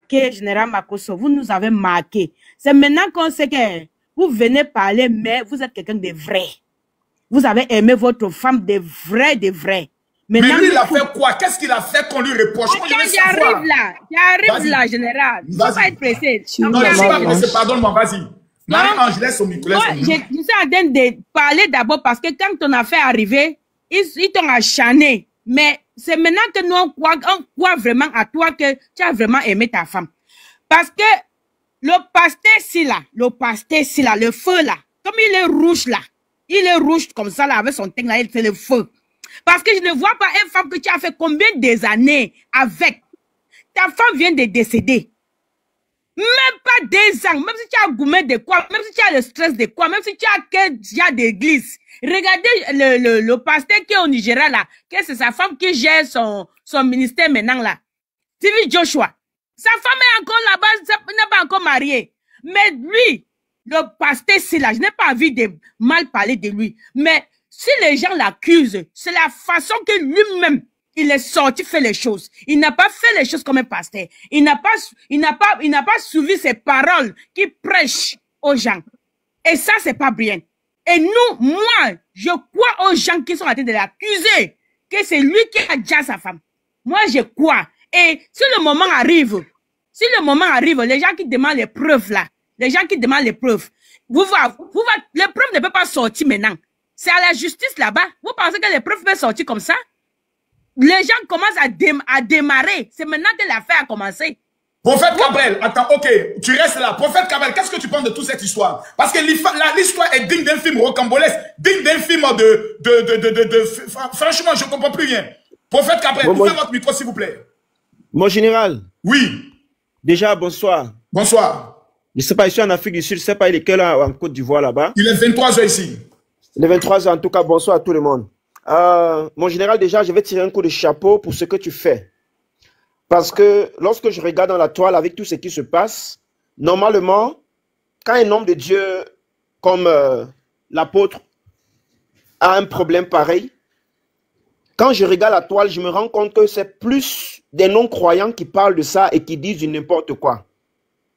Général Makosso, vous nous avez marqué. C'est maintenant qu'on sait que vous venez parler, mais vous êtes quelqu'un de vrai. Vous avez aimé votre femme de vrai, de vrai. Maintenant, mais lui, il a fait quoi? Qu'est-ce qu'il a fait qu'on lui reproche? J'arrive là, général. Il ne faut pas être pressé. Non, je ne suis pas pressé, pardonne-moi, vas-y. Marie-Ange, laisse au micro. Je suis en train de parler d'abord parce que quand ton affaire est arrivée, ils t'ont acharné. Mais c'est maintenant que nous, on croit vraiment à toi que tu as vraiment aimé ta femme. Parce que le pasteur, le feu là, comme il est rouge là, il est rouge comme ça là, avec son teint là, il fait le feu. Parce que je ne vois pas une femme que tu as fait combien des années avec. Ta femme vient de décéder. Même pas 2 ans, même si tu as gourmet de quoi, même si tu as le stress de quoi, même si tu as que déjà d'église. Regardez le pasteur qui est au Nigeria là, que c'est sa femme qui gère son ministère maintenant là. TV Joshua. Sa femme est encore là-bas, n'est pas encore mariée. Mais lui, le pasteur c'est là, je n'ai pas envie de mal parler de lui. Mais si les gens l'accusent, c'est la façon que lui-même il est sorti faire les choses. Il n'a pas fait les choses comme un pasteur. Il n'a pas suivi ses paroles qui prêchent aux gens. Et ça, c'est pas bien. Et nous, moi, je crois aux gens qui sont en train de l'accuser que c'est lui qui a déjà sa femme. Moi, je crois. Et si le moment arrive, les gens qui demandent les preuves là, les preuves ne peuvent pas sortir maintenant. C'est à la justice là-bas. Vous pensez que les preuves peuvent sortir comme ça? Les gens commencent à démarrer. C'est maintenant que l'affaire a commencé. Prophète Gabriel, attends, ok, tu restes là. Prophète Gabriel, qu'est-ce que tu penses de toute cette histoire? Parce que l'histoire est digne d'un film rocambolesque, digne d'un film franchement, je ne comprends plus rien. Prophète Gabriel, ouvrez votre micro, s'il vous plaît. Mon général. Oui. Déjà, bonsoir. Bonsoir. Je ne sais pas, je suis en Afrique du Sud, je ne sais pas, il est quelle heure en Côte d'Ivoire là-bas? Il est 23h ici. Il est 23h, en tout cas, bonsoir à tout le monde. Mon général, déjà, je vais tirer un coup de chapeau pour ce que tu fais. Parce que lorsque je regarde dans la toile avec tout ce qui se passe, normalement, quand un homme de Dieu comme l'apôtre a un problème pareil, quand je regarde la toile, je me rends compte que c'est plus des non-croyants qui parlent de ça et qui disent du n'importe quoi.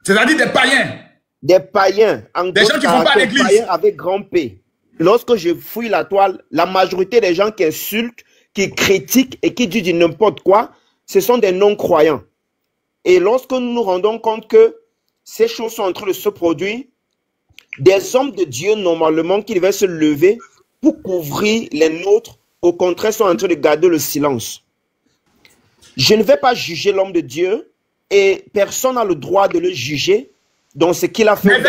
C'est-à-dire des païens. Des païens. Des gens qui ne vont pas à l'église. Païens avec grand P. Lorsque je fouille la toile, la majorité des gens qui insultent, qui critiquent et qui disent du n'importe quoi, ce sont des non-croyants. Et lorsque nous nous rendons compte que ces choses sont en train de se produire, des hommes de Dieu, normalement, qui devaient se lever pour couvrir les nôtres, au contraire, sont en train de garder le silence. Je ne vais pas juger l'homme de Dieu et personne n'a le droit de le juger dans ce qu'il a fait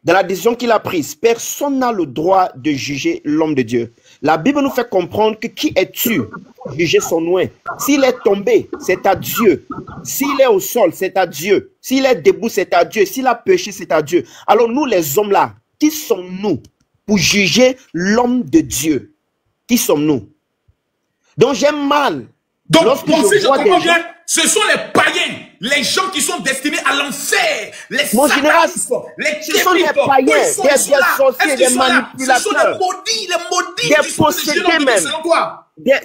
dans la décision qu'il a prise. Personne n'a le droit de juger l'homme de Dieu. La Bible nous fait comprendre que qui es-tu pour juger son oint? S'il est tombé, c'est à Dieu. S'il est au sol, c'est à Dieu. S'il est debout, c'est à Dieu. S'il a péché, c'est à Dieu. Alors nous, les hommes là, qui sommes-nous pour juger l'homme de Dieu? Qui sommes-nous? Donc j'ai mal. Donc, je comprends bien, ce sont les païens, les gens qui sont destinés à l'enfer, les satanistes, les ce sont des païens, des sorciers, des manipulateurs, ce sont les maudits, des possédés même,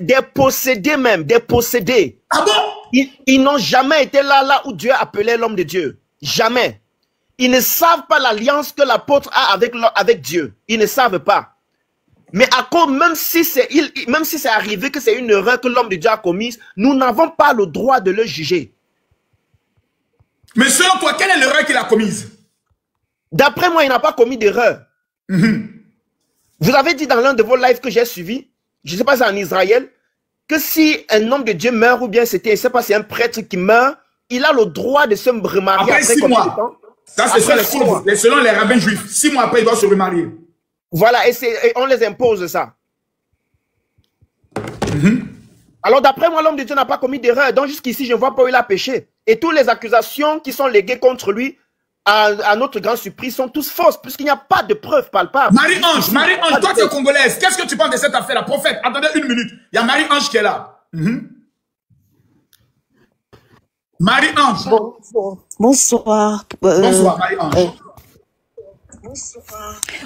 des possédés même, des possédés. Ah bon? Ils n'ont jamais été là où Dieu appelait l'homme de Dieu. Jamais. Ils ne savent pas l'alliance que l'apôtre a avec Dieu. Ils ne savent pas. Mais à cause, même si c'est arrivé que c'est une erreur que l'homme de Dieu a commise, nous n'avons pas le droit de le juger. Mais selon toi, quelle est l'erreur qu'il a commise? D'après moi, il n'a pas commis d'erreur. Vous avez dit dans l'un de vos lives que j'ai suivi, je ne sais pas si c'est en Israël, que si un homme de Dieu meurt, ou bien c'était, je ne sais pas si c'est un prêtre qui meurt, il a le droit de se remarier après 6 mois. Ça, c'est selon les rabbins juifs. 6 mois après, il doit se remarier. Voilà, et on les impose ça. Alors d'après moi, l'homme de Dieu n'a pas commis d'erreur. Donc jusqu'ici, je ne vois pas où il a péché. Et toutes les accusations qui sont léguées contre lui, à notre grand surprise, sont tous fausses, puisqu'il n'y a pas de preuves palpables. Marie-Ange, toi tu es congolaise. Qu'est-ce que tu penses de cette affaire-là? Prophète, attendez une minute. Il y a Marie-Ange qui est là. Marie-Ange. Bonsoir. Bonsoir, Marie-Ange.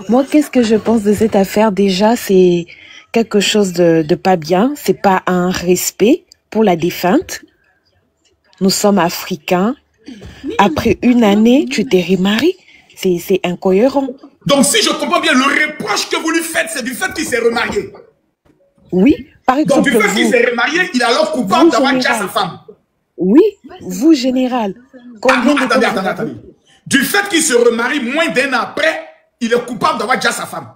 Moi, qu'est-ce que je pense de cette affaire? Déjà, c'est quelque chose de pas bien. C'est pas un respect pour la défunte. nous sommes africains. Après une année, tu te remarié. C'est incohérent. Donc, si je comprends bien, le reproche que vous lui faites, c'est du fait qu'il s'est remarié. Oui, par exemple. Donc, du fait qu'il s'est remarié, il est alors coupable d'avoir déjà sa femme. Oui, vous, général. Attendez. Du fait qu'il se remarie moins d'un an après, il est coupable d'avoir déjà sa femme.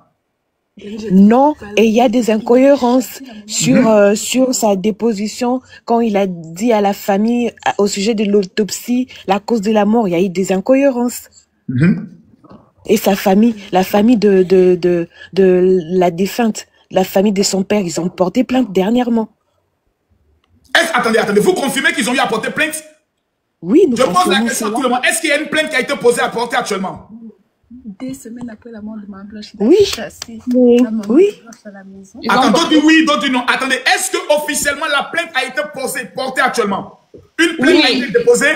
Non, et il y a des incohérences sur sa déposition quand il a dit à la famille au sujet de l'autopsie, la cause de la mort, il y a eu des incohérences. Et sa famille, la famille de la défunte, la famille de son père, ils ont porté plainte dernièrement. Attendez, vous confirmez qu'ils ont eu à porter plainte? Oui, nous je pose la question à tout le monde. Est-ce qu'il y a une plainte qui a été posée à porter actuellement? 2 semaines après la mort de Maman Blanche, oui. Chassé Oui. à la maison. Attends, d'autres disent oui, d'autres disent non. Attendez, est-ce que officiellement la plainte a été portée actuellement? Une plainte a été déposée?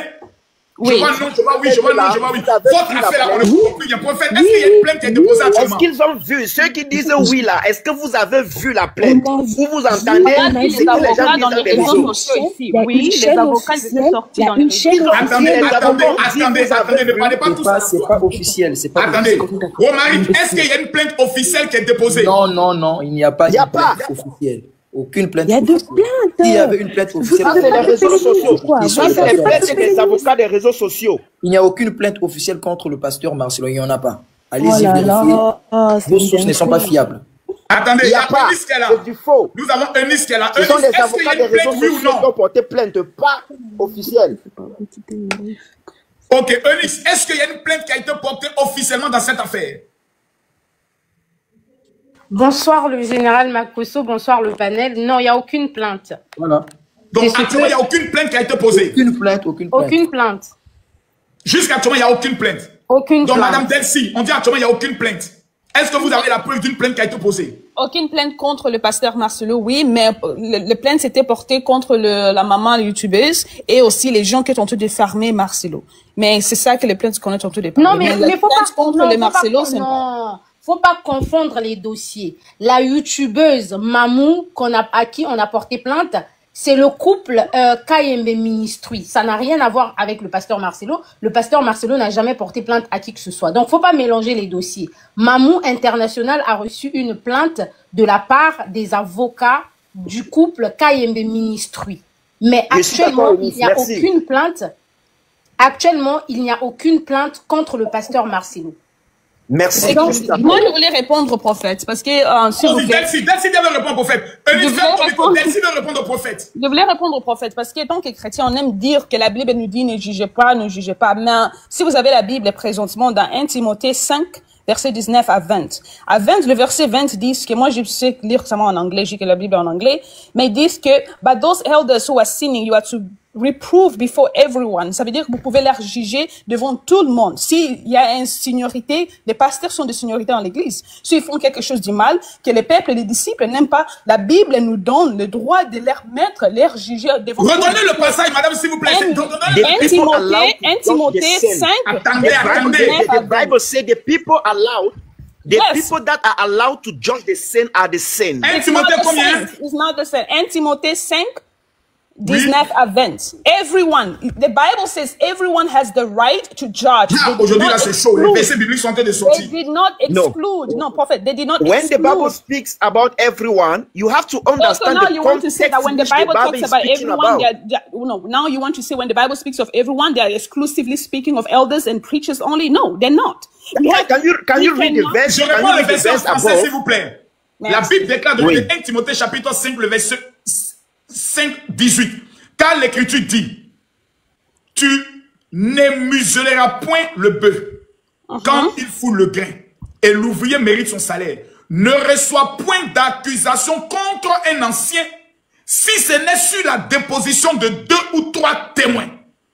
Oui. Je vois non, je vois oui, je vois non, je vois oui. Votre affaire là, on est compris, il y a prophète. Est-ce qu'il y a une plainte qui a été posée actuellement? Est-ce qu'ils ont vu? Ceux qui disent oui là, est-ce que vous avez vu la plainte? Vous entendez? Les avocats dans les réseaux sociaux ici. Oui, les avocats étaient sortis dans les réseaux. Attendez, ne parlez pas tout ça. C'est pas officiel, c'est pas officiel. Attendez, Romaric, est-ce qu'il y a une plainte officielle qui est déposée? Non, il n'y a pas de plainte officielle. Aucune plainte. Il y a deux plaintes. S'il y avait une plainte officielle, c'est les réseaux sociaux. Ça, c'est les plaintes des avocats des réseaux sociaux. Il n'y a aucune plainte officielle contre le pasteur Marcelo. Il n'y en a pas. Allez-y, vérifiez. Vos sources ne sont pas fiables. Attendez, il y a Eunice qui est là. C'est du faux. Nous avons Eunice qui est là. Ce sont des avocats des réseaux sociaux qui ont porté plainte, pas officielle. Ok, Eunice, est-ce qu'il y a une plainte qui a été portée officiellement dans cette affaire? Bonsoir le général Makosso, bonsoir le panel. Non, il n'y a aucune plainte. Voilà. Donc actuellement, il n'y a aucune plainte qui a été posée. Aucune plainte. Jusqu'à actuellement, il n'y a aucune plainte. Aucune Donc plainte. Madame Delcy, on dit actuellement, il n'y a aucune plainte. Est-ce que vous avez la preuve d'une plainte qui a été posée? Aucune plainte contre le pasteur Marcelo, oui, mais le plainte s'était portée contre la maman youtubeuse et aussi les gens qui ont tenté de fermer Marcelo. Mais c'est ça que les plaintes qu'on a tenté de parler. Non, mais faut pas contre les Marcelo, c'est non. Faut pas confondre les dossiers. La youtubeuse Mamou à qui on a porté plainte, c'est le couple Kayembe Ministry. Ça n'a rien à voir avec le pasteur Marcelo. Le pasteur Marcelo n'a jamais porté plainte à qui que ce soit. Donc, faut pas mélanger les dossiers. Mamou International a reçu une plainte de la part des avocats du couple Kayembe Ministry. Mais actuellement, il n'y a aucune plainte. Actuellement, il n'y a aucune plainte contre le pasteur Marcelo. Merci. Donc, moi, je voulais répondre au prophète parce que Delcy devait répondre au prophète. Delcy veut répondre au prophète. Je voulais répondre au prophète parce que tant que chrétien, on aime dire que la Bible nous dit ne jugez pas. Mais si vous avez la Bible présentement dans 1 Timothée 5, verset 19 à 20. À 20, le verset 20 dit que moi, je sais lire ça en anglais, j'ai que la Bible en anglais, mais ils disent que, but those elders who are sinning, you are to reprove before everyone. Ça veut dire que vous pouvez les juger devant tout le monde. S'il y a une seniorité, les pasteurs sont des seniorités dans l'église. S'ils font quelque chose de mal, que les peuples et les disciples n'aiment pas, la Bible nous donne le droit de les mettre, les juger devant tout le monde. Redonnez le passage, madame, s'il vous plaît. 1 Timothée 5. Attendez. The Bible says the people allowed, the people that are allowed to judge the sin are the sin. 1 Timothée combien? It's not the same. 1 Timothée 5. 19 à 20. Everyone, the Bible says everyone has the right to judge. Aujourd'hui, là, c'est chaud. Les versets bibliques sont en train de sortir. They did not exclude. No, prophet, they did not when exclude. The Bible speaks about everyone, you have to understand now the you want to say that when the context Bible which talks about everyone, now you want to say when the Bible speaks of everyone, they are exclusively speaking of elders and preachers only. No, they're not. Can you read the verse? Je réponds le verset en français, s'il vous plaît. La Bible déclare dans 1 Timothée chapitre 5, le verset 5, 18. Car l'écriture dit, tu ne muselleras point le bœuf quand il fout le grain, et l'ouvrier mérite son salaire. Ne reçois point d'accusation contre un ancien, si ce n'est sur la déposition de 2 ou 3 témoins.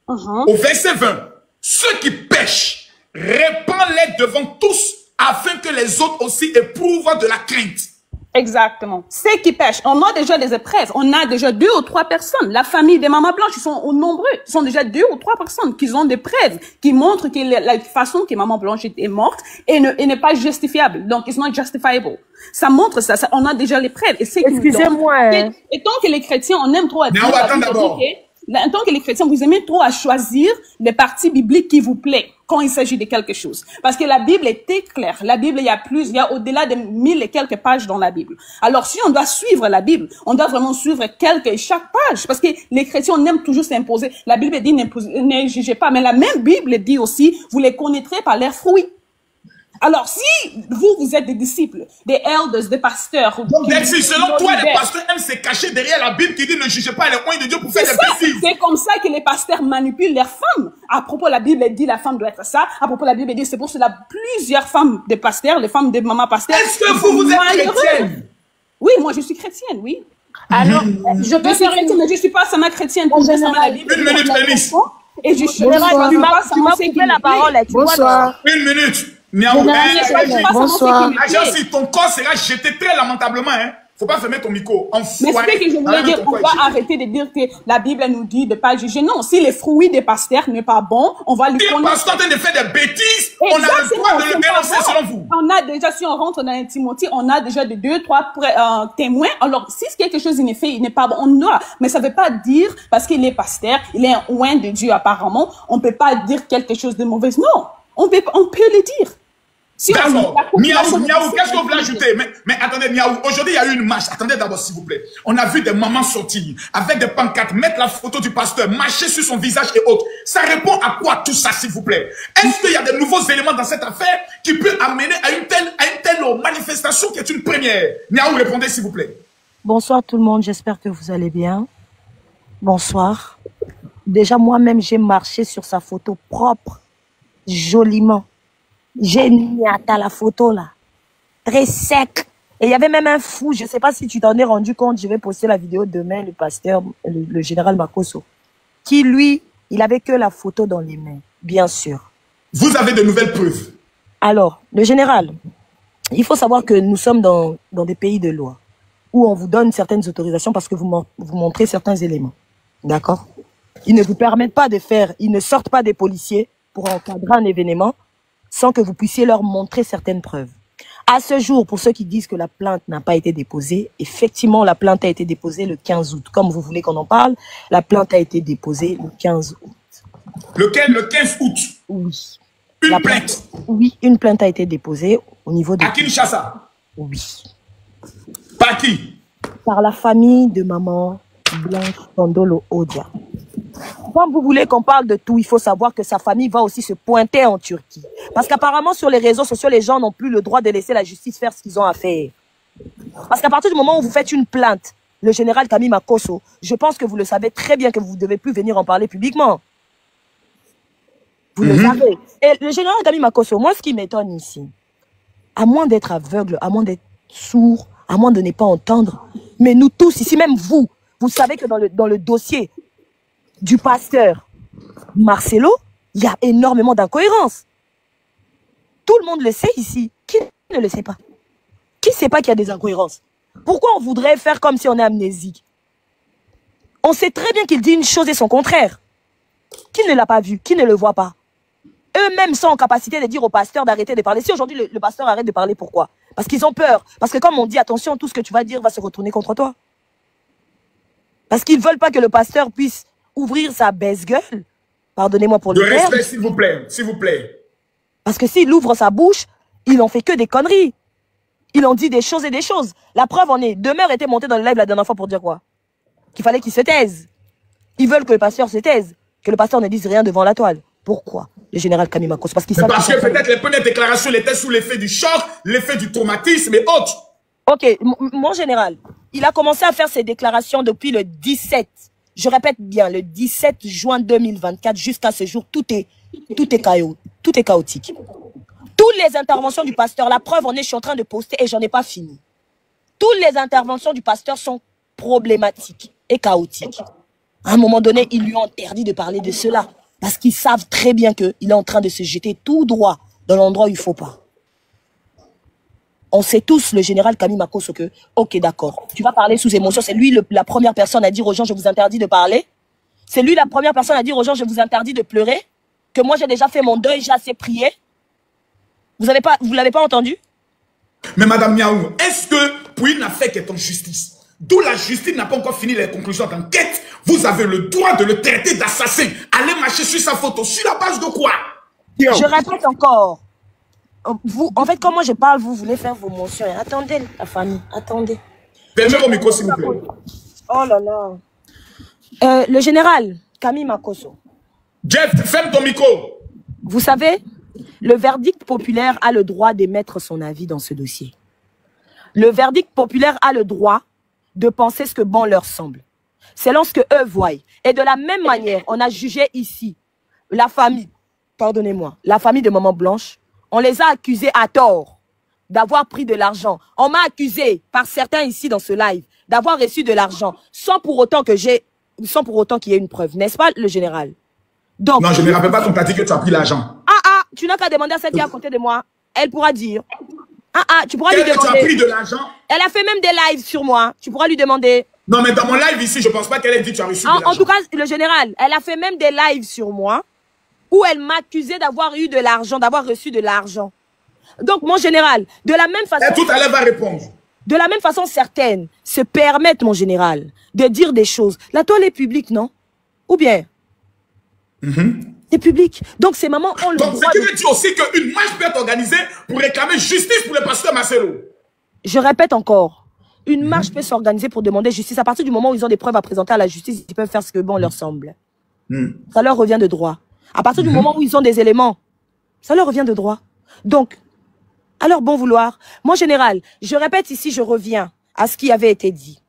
Au verset 20, ceux qui pêchent, répands-les devant tous, afin que les autres aussi éprouvent de la crainte. Exactement. Ceux qui pêchent, on a déjà des épreuves. On a déjà 2 ou 3 personnes. La famille des mamans blanches, ils sont nombreux. Ils sont déjà 2 ou 3 personnes qui ont des preuves, qui montrent que la façon que maman blanche est morte n'est pas justifiable. Donc, it's not justifiable. Ça montre ça. On a déjà les preuves. Excusez-moi. Et tant que les chrétiens, on aime trop mais on va attendre d'abord. en tant que les chrétiens, vous aimez trop à choisir les parties bibliques qui vous plaisent quand il s'agit de quelque chose. Parce que la Bible est très claire. La Bible, il y a au-delà de 1000 et quelques pages dans la Bible. Alors, si on doit suivre la Bible, on doit vraiment suivre chaque page. Parce que les chrétiens, on aime toujours s'imposer. La Bible dit ne jugez pas. Mais la même Bible dit aussi, vous les connaîtrez par leurs fruits. Alors, si vous êtes des disciples, des elders, des pasteurs... Donc, selon toi, les pasteurs aiment se cacher derrière la Bible qui dit ne jugez pas les oints de Dieu pour faire des bêtises. C'est comme ça que les pasteurs manipulent leurs femmes. À propos, la Bible dit la femme doit être ça. À propos, la Bible dit c'est pour cela plusieurs femmes de pasteurs, les femmes de maman pasteurs. Est-ce que vous êtes chrétienne? Oui, moi je suis chrétienne, oui. Alors, je peux faire chrétienne, mais je suis pas sama chrétienne. Une minute, Alice. Et je suis pas coupé la parole. Bonsoir. Une minute. Bonsoir. Ton corps sera jeté très lamentablement. Hein. Faut pas fermer ton micro. Mais ce que je voulais dire, on va arrêter de dire que la Bible nous dit de pas juger. Non, si les fruits des pasteurs n'est pas bon, on va lui connaître. Si le pasteur est en train de faire des bêtises, on a le droit de le dénoncer selon vous. On a déjà, si on rentre dans Timothée, on a déjà de 2-3 témoins. Alors, si quelque chose il est fait, il n'est pas bon, on doit. Mais ça veut pas dire, parce qu'il est pasteur, il est un oint de Dieu apparemment, on peut pas dire quelque chose de mauvais. Non, on peut le dire. Si d'accord. Miaou, qu'est-ce que vous voulez ajouter? Mais attendez, Miaou, aujourd'hui, il y a eu une marche. Attendez d'abord, s'il vous plaît. On a vu des mamans sortir avec des pancartes, mettre la photo du pasteur, marcher sur son visage et autres. Ça répond à quoi tout ça, s'il vous plaît? Est-ce qu'il y a de nouveaux éléments dans cette affaire qui peut amener à une telle manifestation qui est une première? Miaou, répondez, s'il vous plaît. Bonsoir tout le monde, j'espère que vous allez bien. Bonsoir. Déjà, moi-même, j'ai marché sur sa photo propre, joliment. J'ai mis à la photo là, très sec. Et il y avait même un fou, je ne sais pas si tu t'en es rendu compte, je vais poster la vidéo demain, le pasteur, le général Makosso, qui lui, il avait que la photo dans les mains, bien sûr. Vous avez de nouvelles preuves? Alors, le général, il faut savoir que nous sommes dans des pays de loi, où on vous donne certaines autorisations parce que vous montrez certains éléments. D'accord? Ils ne vous permettent pas de faire, ils ne sortent pas des policiers pour encadrer un événement sans que vous puissiez leur montrer certaines preuves. À ce jour, pour ceux qui disent que la plainte n'a pas été déposée, effectivement, la plainte a été déposée le 15 août. Comme vous voulez qu'on en parle, la plainte a été déposée le 15 août. Lequel? Le 15 août? Oui. Une plainte? Oui, une plainte a été déposée au niveau de... À Kinshasa? Oui. Par qui? Par la famille de maman Blanche Tondolo Odia. Quand vous voulez qu'on parle de tout, il faut savoir que sa famille va aussi se pointer en Turquie. Parce qu'apparemment, sur les réseaux sociaux, les gens n'ont plus le droit de laisser la justice faire ce qu'ils ont à faire. Parce qu'à partir du moment où vous faites une plainte, le général Kami Makosso, je pense que vous le savez très bien que vous ne devez plus venir en parler publiquement. Vous le savez. Et le général Kami Makosso, moi, ce qui m'étonne ici, à moins d'être aveugle, à moins d'être sourd, à moins de ne pas entendre, mais nous tous ici, même vous, vous savez que dans le dossier du pasteur Marcelo, il y a énormément d'incohérences. Tout le monde le sait ici. Qui ne le sait pas? Qui ne sait pas qu'il y a des incohérences? Pourquoi on voudrait faire comme si on est amnésique? On sait très bien qu'il dit une chose et son contraire. Qui ne l'a pas vu? Qui ne le voit pas? Eux-mêmes sont en capacité de dire au pasteur d'arrêter de parler. Si aujourd'hui le pasteur arrête de parler, pourquoi? Parce qu'ils ont peur. Parce que comme on dit, attention, tout ce que tu vas dire va se retourner contre toi. Parce qu'ils ne veulent pas que le pasteur puisse ouvrir sa baisse-gueule. Pardonnez-moi pour le terme. De respect, s'il vous plaît. S'il vous plaît. Parce que s'il ouvre sa bouche, il n'en fait que des conneries. Il en dit des choses et des choses. La preuve en est, Demeure était monté dans le live la dernière fois pour dire quoi? Qu'il fallait qu'il se taise. Ils veulent que le pasteur se taise. Que le pasteur ne dise rien devant la toile. Pourquoi? Le général Kami Makosso. Parce que peut-être les premières déclarations étaient sous l'effet du choc, l'effet du traumatisme et autres. Ok, mon général, il a commencé à faire ses déclarations depuis le 17. Je répète bien, le 17 juin 2024, jusqu'à ce jour, tout est chaotique. Toutes les interventions du pasteur, la preuve, je suis en train de poster et j'en ai pas fini. Toutes les interventions du pasteur sont problématiques et chaotiques. À un moment donné, ils lui ont interdit de parler de cela. Parce qu'ils savent très bien qu'il est en train de se jeter tout droit dans l'endroit où il ne faut pas. On sait tous, le général Kami Makosso, que, ok, d'accord, tu vas parler sous émotion. C'est lui la première personne à dire aux gens, je vous interdis de parler. C'est lui la première personne à dire aux gens, je vous interdis de pleurer. Que moi, j'ai déjà fait mon deuil, j'ai assez prié. Vous l'avez pas entendu? Mais Madame Miaou, est-ce que pour une affaire qui est en justice, d'où la justice n'a pas encore fini les conclusions d'enquête, vous avez le droit de le traiter d'assassin. Allez marcher sur sa photo. Sur la base de quoi? Je répète encore. Vous, en fait, quand moi je parle, vous voulez faire vos mentions. Attendez, la famille, attendez. Fermez vos micros, s'il vous plaît. Oh là là. Le général, Camille Makosso. Jeff, ferme ton micro. Vous savez, le verdict populaire a le droit d'émettre son avis dans ce dossier. Le verdict populaire a le droit de penser ce que bon leur semble. Selon ce que eux voient. Et de la même manière, on a jugé ici la famille, pardonnez-moi, la famille de Maman Blanche. On les a accusés à tort d'avoir pris de l'argent. On m'a accusé par certains ici dans ce live d'avoir reçu de l'argent sans pour autant qu'il y ait une preuve. N'est-ce pas, le général? Donc, non, je ne me rappelle pas qu'on t'a dit que tu as pris l'argent. Tu n'as qu'à demander à celle qui est à côté de moi. Elle pourra dire. Tu pourras lui demander. Tu as pris de l'argent? Elle a fait même des lives sur moi. Tu pourras lui demander. Non, mais dans mon live ici, je ne pense pas qu'elle ait dit que tu as reçu de l'argent. En tout cas, le général, elle a fait même des lives sur moi où elle m'accusait d'avoir eu de l'argent, d'avoir reçu de l'argent. Donc, mon général, de la même façon... Et tout à l'heure va répondre. De la même façon, certaines se permettent, mon général, de dire des choses. La toile est publique, non? Ou bien? C'est public. Donc, ces mamans ont le droit... Donc, ce qui veut dire aussi qu'une marche peut être organisée pour réclamer justice pour le pasteur Marcelo. Je répète encore. Une marche peut s'organiser pour demander justice. À partir du moment où ils ont des preuves à présenter à la justice, ils peuvent faire ce que bon leur semble. Ça leur revient de droit. À partir du moment où ils ont des éléments, ça leur revient de droit. Donc, à leur bon vouloir. Mon général, je répète ici, je reviens à ce qui avait été dit.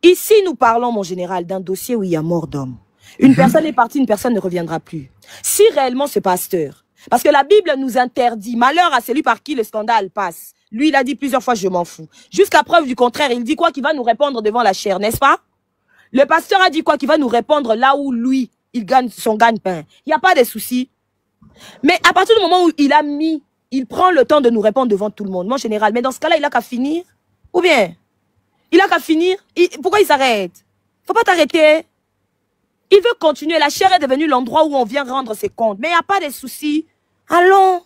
Ici, nous parlons, mon général, d'un dossier où il y a mort d'homme. Une personne est partie, une personne ne reviendra plus. Si réellement ce pasteur, parce que la Bible nous interdit, malheur à celui par qui le scandale passe. Lui, il a dit plusieurs fois, je m'en fous. Jusqu'à preuve du contraire, il dit quoi? Qu'il va nous répondre devant la chair, n'est-ce pas? Le pasteur a dit quoi? Qu'il va nous répondre là où lui, il gagne son gagne-pain. Il n'y a pas de souci. Mais à partir du moment où il prend le temps de nous répondre devant tout le monde, mon général, mais dans ce cas-là, il a qu'à finir? Ou bien, il a qu'à finir? Pourquoi il s'arrête? Faut pas t'arrêter. Il veut continuer. La chair est devenue l'endroit où on vient rendre ses comptes. Mais il n'y a pas de souci. Allons.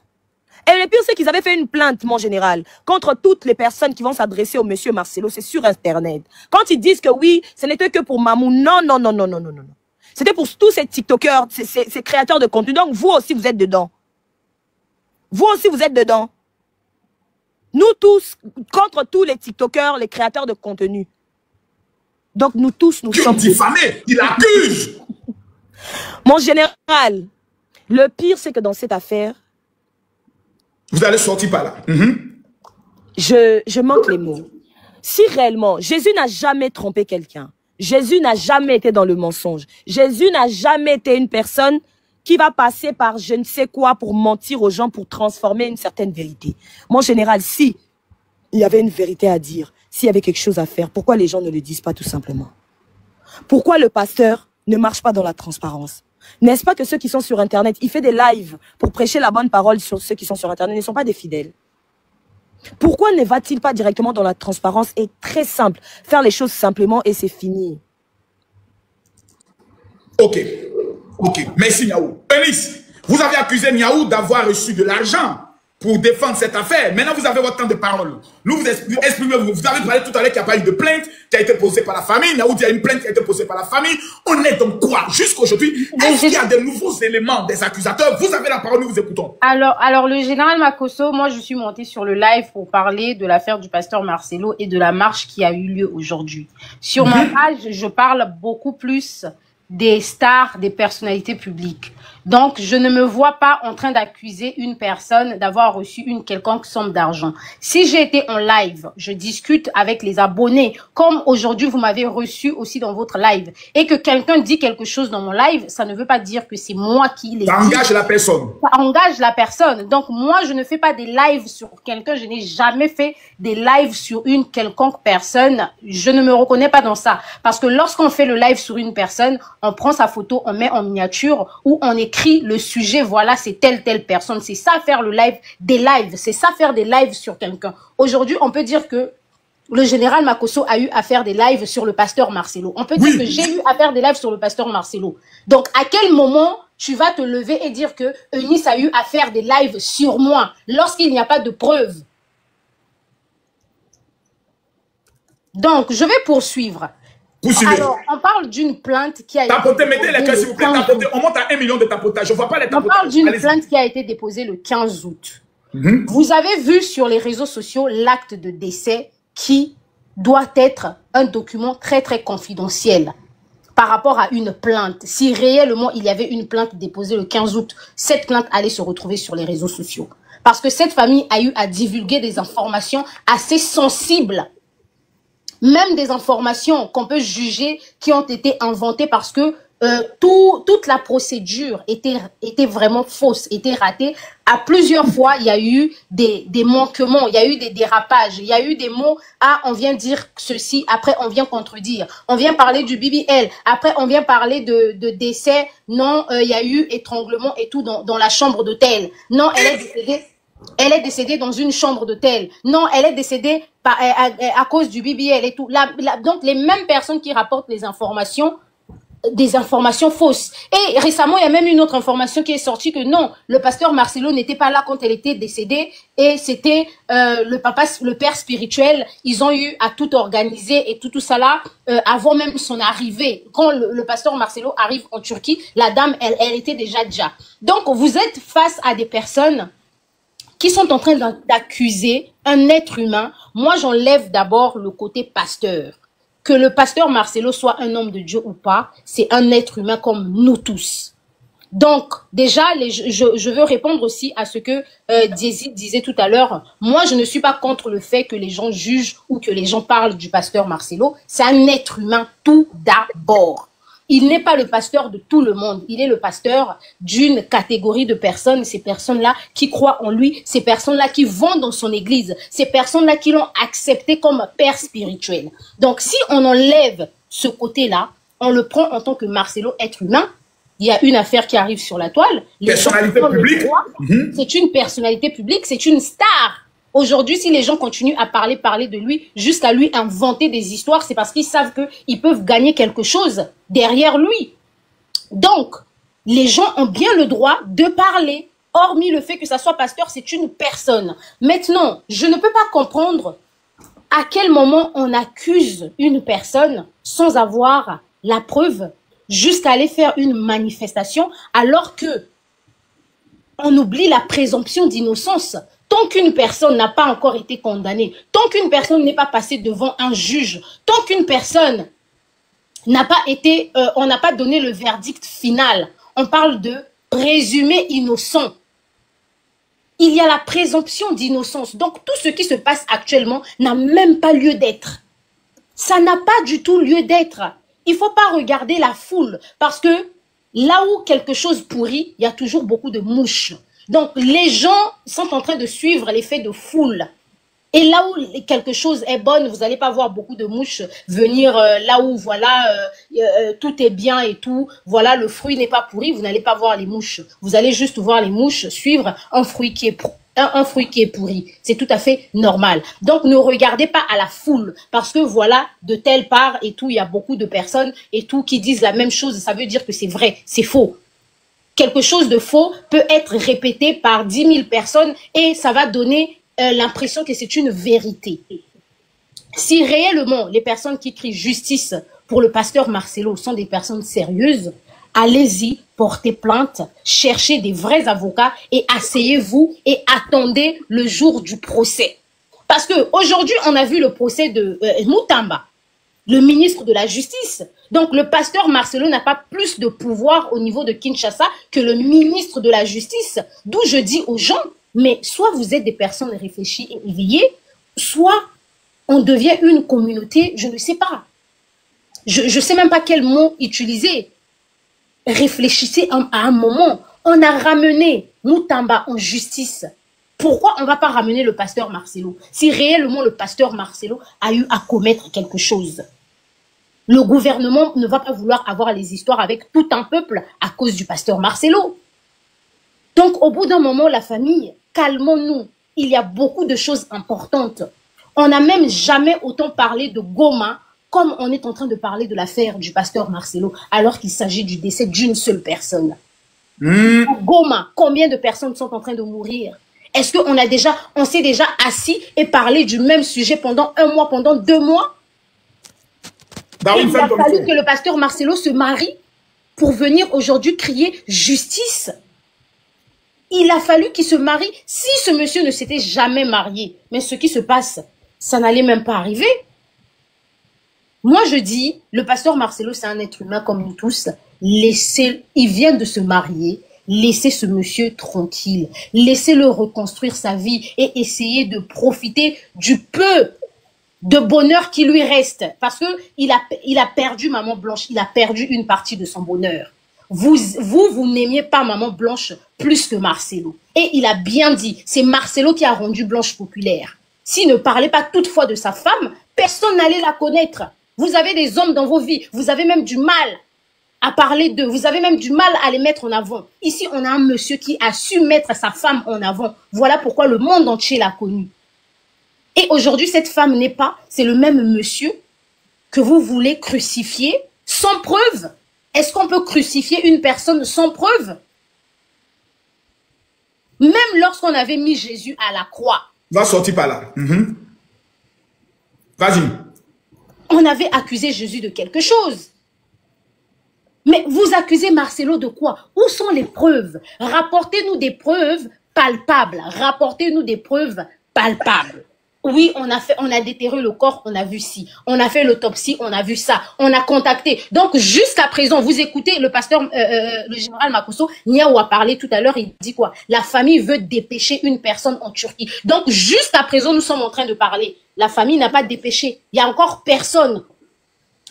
Et le pire, c'est qu'ils avaient fait une plainte, mon général, contre toutes les personnes qui vont s'adresser au monsieur Marcelo. C'est sur Internet. Quand ils disent que oui, ce n'était que pour Mamou. Non, non, non, non, non, non, non. C'était pour tous ces TikTokers, ces créateurs de contenu. Donc, vous aussi, vous êtes dedans. Vous aussi, vous êtes dedans. Nous tous, contre tous les TikTokers, les créateurs de contenu. Donc, nous tous, nous sommes... diffamés, il accuse. Mon général, le pire, c'est que dans cette affaire... Vous allez sortir par là. Je manque les mots. Si réellement, Jésus n'a jamais trompé quelqu'un, Jésus n'a jamais été dans le mensonge, Jésus n'a jamais été une personne qui va passer par je ne sais quoi pour mentir aux gens, pour transformer une certaine vérité. Mon général, si il y avait une vérité à dire, s'il y avait quelque chose à faire, pourquoi les gens ne le disent pas tout simplement? Pourquoi le pasteur ne marche pas dans la transparence? N'est-ce pas que ceux qui sont sur Internet, il fait des lives pour prêcher la bonne parole sur ceux qui sont sur Internet, ne sont pas des fidèles? Pourquoi ne va-t-il pas directement dans la transparence et très simple, faire les choses simplement et c'est fini? Ok. Merci Niaou. Eunice, vous avez accusé Niaou d'avoir reçu de l'argent pour défendre cette affaire. Maintenant, vous avez votre temps de parole. Nous, vous exprimez-vous. Vous avez parlé tout à l'heure qu'il n'y a pas eu de plainte qui a été posée par la famille. Niaou dit qu'il y a une plainte qui a été posée par la famille. On est donc quoi jusqu'à aujourd'hui? Est-ce qu'il y a de nouveaux éléments des accusateurs? Vous avez la parole, nous vous écoutons. Alors, le général Makosso, moi, je suis montée sur le live pour parler de l'affaire du pasteur Marcelo et de la marche qui a eu lieu aujourd'hui. Sur ma page, je parle beaucoup plus des stars, des personnalités publiques. Donc, je ne me vois pas en train d'accuser une personne d'avoir reçu une quelconque somme d'argent. Si j'ai été en live, je discute avec les abonnés, comme aujourd'hui vous m'avez reçu aussi dans votre live, et que quelqu'un dit quelque chose dans mon live, ça ne veut pas dire que c'est moi qui l'ai dit. Ça engage la personne. Ça engage la personne. Donc, moi, je ne fais pas des lives sur quelqu'un. Je n'ai jamais fait des lives sur une quelconque personne. Je ne me reconnais pas dans ça. Parce que lorsqu'on fait le live sur une personne, on prend sa photo, on met en miniature, ou on écrit le sujet, voilà, c'est telle personne. C'est ça faire le live, des lives. C'est ça faire des lives sur quelqu'un. Aujourd'hui, on peut dire que le général Makosso a eu à faire des lives sur le pasteur Marcelo. On peut dire que j'ai eu à faire des lives sur le pasteur Marcelo. Donc, à quel moment tu vas te lever et dire que Eunice a eu à faire des lives sur moi lorsqu'il n'y a pas de preuves? Donc, je vais poursuivre. Poursuivez. Alors, on parle d'une plainte qui a été Tapotez, mettez les cœurs s'il vous plaît. Tapotez. On monte à 1 million de tapotage. Je ne vois pas les tapotages. On parle d'une plainte qui a été déposée le 15 août. Vous avez vu sur les réseaux sociaux l'acte de décès qui doit être un document très, très confidentiel par rapport à une plainte. Si réellement il y avait une plainte déposée le 15 août, cette plainte allait se retrouver sur les réseaux sociaux. Parce que cette famille a eu à divulguer des informations assez sensibles. Même des informations qu'on peut juger qui ont été inventées parce que toute la procédure était vraiment fausse, était ratée. À plusieurs fois, il y a eu des manquements, il y a eu des dérapages, il y a eu des mots, ah, on vient dire ceci, après on vient contredire. On vient parler du BBL, après on vient parler de décès, non, il y a eu étranglement et tout dans la chambre d'hôtel. Non, elle est décédée dans une chambre d'hôtel. Non, elle est décédée à cause du BBL et tout. Donc, les mêmes personnes qui rapportent les informations, des informations fausses. Et récemment, il y a même une autre information qui est sortie que non, le pasteur Marcelo n'était pas là quand elle était décédée et c'était le père spirituel. Ils ont eu à tout organiser et tout ça là avant même son arrivée. Quand le pasteur Marcelo arrive en Turquie, la dame, elle était déjà. Donc, vous êtes face à des personnes qui sont en train d'accuser un être humain. Moi, j'enlève d'abord le côté pasteur. Que le pasteur Marcelo soit un homme de Dieu ou pas, c'est un être humain comme nous tous. Donc, déjà, je veux répondre aussi à ce que Diezi disait tout à l'heure. Moi, je ne suis pas contre le fait que les gens jugent ou que les gens parlent du pasteur Marcelo. C'est un être humain tout d'abord. Il n'est pas le pasteur de tout le monde. Il est le pasteur d'une catégorie de personnes. Ces personnes-là qui croient en lui. Ces personnes-là qui vont dans son église. Ces personnes-là qui l'ont accepté comme père spirituel. Donc, si on enlève ce côté-là, on le prend en tant que Marcelo, être humain. Il y a une affaire qui arrive sur la toile. Personnalité publique. C'est une personnalité publique. C'est une star. Aujourd'hui, si les gens continuent à parler de lui, jusqu'à lui inventer des histoires, c'est parce qu'ils savent qu'ils peuvent gagner quelque chose derrière lui. Donc, les gens ont bien le droit de parler, hormis le fait que ça soit pasteur, c'est une personne. Maintenant, je ne peux pas comprendre à quel moment on accuse une personne sans avoir la preuve, jusqu'à aller faire une manifestation, alors que on oublie la présomption d'innocence. Tant qu'une personne n'a pas encore été condamnée, tant qu'une personne n'est pas passée devant un juge, tant qu'une personne n'a pas été, on n'a pas donné le verdict final, on parle de présumé innocent. Il y a la présomption d'innocence. Donc tout ce qui se passe actuellement n'a même pas lieu d'être. Ça n'a pas du tout lieu d'être. Il ne faut pas regarder la foule parce que là où quelque chose pourrit, il y a toujours beaucoup de mouches. Donc, les gens sont en train de suivre l'effet de foule. Et là où quelque chose est bonne, vous n'allez pas voir beaucoup de mouches venir là où, voilà, tout est bien et tout. Voilà, le fruit n'est pas pourri, vous n'allez pas voir les mouches. Vous allez juste voir les mouches suivre un fruit qui est pourri. C'est tout à fait normal. Donc, ne regardez pas à la foule parce que, voilà, de telle part et tout, il y a beaucoup de personnes et tout qui disent la même chose. Ça veut dire que c'est vrai, c'est faux. Quelque chose de faux peut être répété par 10 000 personnes et ça va donner l'impression que c'est une vérité. Si réellement les personnes qui crient justice pour le pasteur Marcelo sont des personnes sérieuses, allez-y, portez plainte, cherchez des vrais avocats et asseyez-vous et attendez le jour du procès. Parce qu'aujourd'hui, on a vu le procès de Moutamba, le ministre de la Justice. Donc, le pasteur Marcelo n'a pas plus de pouvoir au niveau de Kinshasa que le ministre de la Justice. D'où je dis aux gens, mais soit vous êtes des personnes réfléchies et éveillées, soit on devient une communauté, je ne sais pas. Je ne sais même pas quel mot utiliser. Réfléchissez à un moment. On a ramené Moutamba en justice. Pourquoi on ne va pas ramener le pasteur Marcelo? Si réellement le pasteur Marcelo a eu à commettre quelque chose. Le gouvernement ne va pas vouloir avoir les histoires avec tout un peuple à cause du pasteur Marcelo. Donc, au bout d'un moment, la famille, calmons-nous. Il y a beaucoup de choses importantes. On n'a même jamais autant parlé de Goma comme on est en train de parler de l'affaire du pasteur Marcelo, alors qu'il s'agit du décès d'une seule personne. Goma, combien de personnes sont en train de mourir? Est-ce qu'on s'est déjà assis et parlé du même sujet pendant un mois, pendant 2 mois? Bah, et il a fallu que le pasteur Marcelo se marie pour venir aujourd'hui crier justice. Il a fallu qu'il se marie. Si ce monsieur ne s'était jamais marié, mais ce qui se passe, ça n'allait même pas arriver. Moi, je dis, le pasteur Marcelo, c'est un être humain comme nous tous. Laissez, il vient de se marier. Laissez ce monsieur tranquille. Laissez-le reconstruire sa vie et essayer de profiter du peu de bonheur qui lui reste. Parce que il a perdu Maman Blanche. Il a perdu une partie de son bonheur. Vous n'aimiez pas Maman Blanche plus que Marcelo. Et il a bien dit, c'est Marcelo qui a rendu Blanche populaire. S'il ne parlait pas toutefois de sa femme, personne n'allait la connaître. Vous avez des hommes dans vos vies. Vous avez même du mal à parler d'eux. Vous avez même du mal à les mettre en avant. Ici, on a un monsieur qui a su mettre sa femme en avant. Voilà pourquoi le monde entier l'a connu. Et aujourd'hui, cette femme n'est pas. C'est le même monsieur que vous voulez crucifier sans preuve. Est-ce qu'on peut crucifier une personne sans preuve? Même lorsqu'on avait mis Jésus à la croix. Va sortir par là. Vas-y. On avait accusé Jésus de quelque chose. Mais vous accusez Marcelo de quoi? Où sont les preuves? Rapportez-nous des preuves palpables. Rapportez-nous des preuves palpables. Oui, on a déterré le corps, on a vu ci. On a fait l'autopsie, on a vu ça. On a contacté. Donc, jusqu'à présent, vous écoutez le pasteur, le général Makosso, Niaou a parlé tout à l'heure, il dit quoi? La famille veut dépêcher une personne en Turquie. Donc, jusqu'à présent, nous sommes en train de parler. La famille n'a pas dépêché. Il y a encore personne.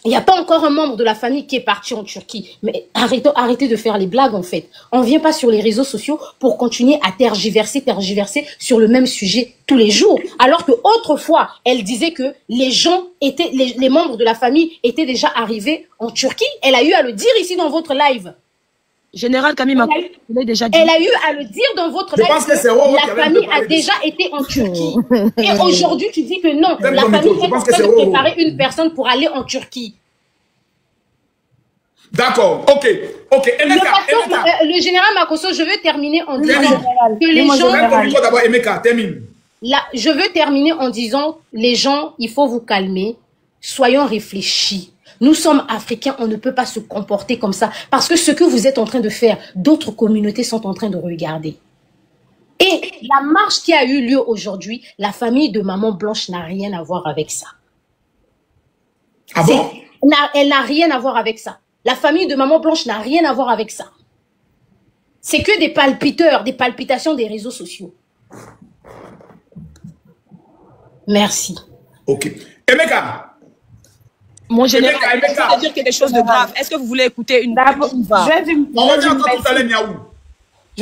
Il n'y a pas encore un membre de la famille qui est parti en Turquie. Mais arrêtez de faire les blagues, en fait. On ne vient pas sur les réseaux sociaux pour continuer à tergiverser sur le même sujet tous les jours. Alors que autrefois, elle disait que les gens étaient, les membres de la famille étaient déjà arrivés en Turquie. Elle a eu à le dire ici dans votre live. Général Camille Makosso, il a déjà dit. Elle a eu à le dire dans votre live. La famille a déjà été en Turquie. Et aujourd'hui, tu dis que non, la famille est en train de préparer une personne pour aller en Turquie. D'accord, ok. Le général Makosso, je veux terminer en disant que les gens... D'abord, Emeka, termine. Je veux terminer en disant, les gens, il faut vous calmer. Soyons réfléchis. Nous sommes Africains, on ne peut pas se comporter comme ça. Parce que ce que vous êtes en train de faire, d'autres communautés sont en train de regarder. Et la marche qui a eu lieu aujourd'hui, la famille de Maman Blanche n'a rien à voir avec ça. Ah bon? Elle n'a rien à voir avec ça. La famille de Maman Blanche n'a rien à voir avec ça. C'est que des palpiteurs, des palpitations des réseaux sociaux. Merci. Ok. Emeka. Mon général, je vais dire quelque chose de grave. Est-ce que vous voulez écouter une D'abord, je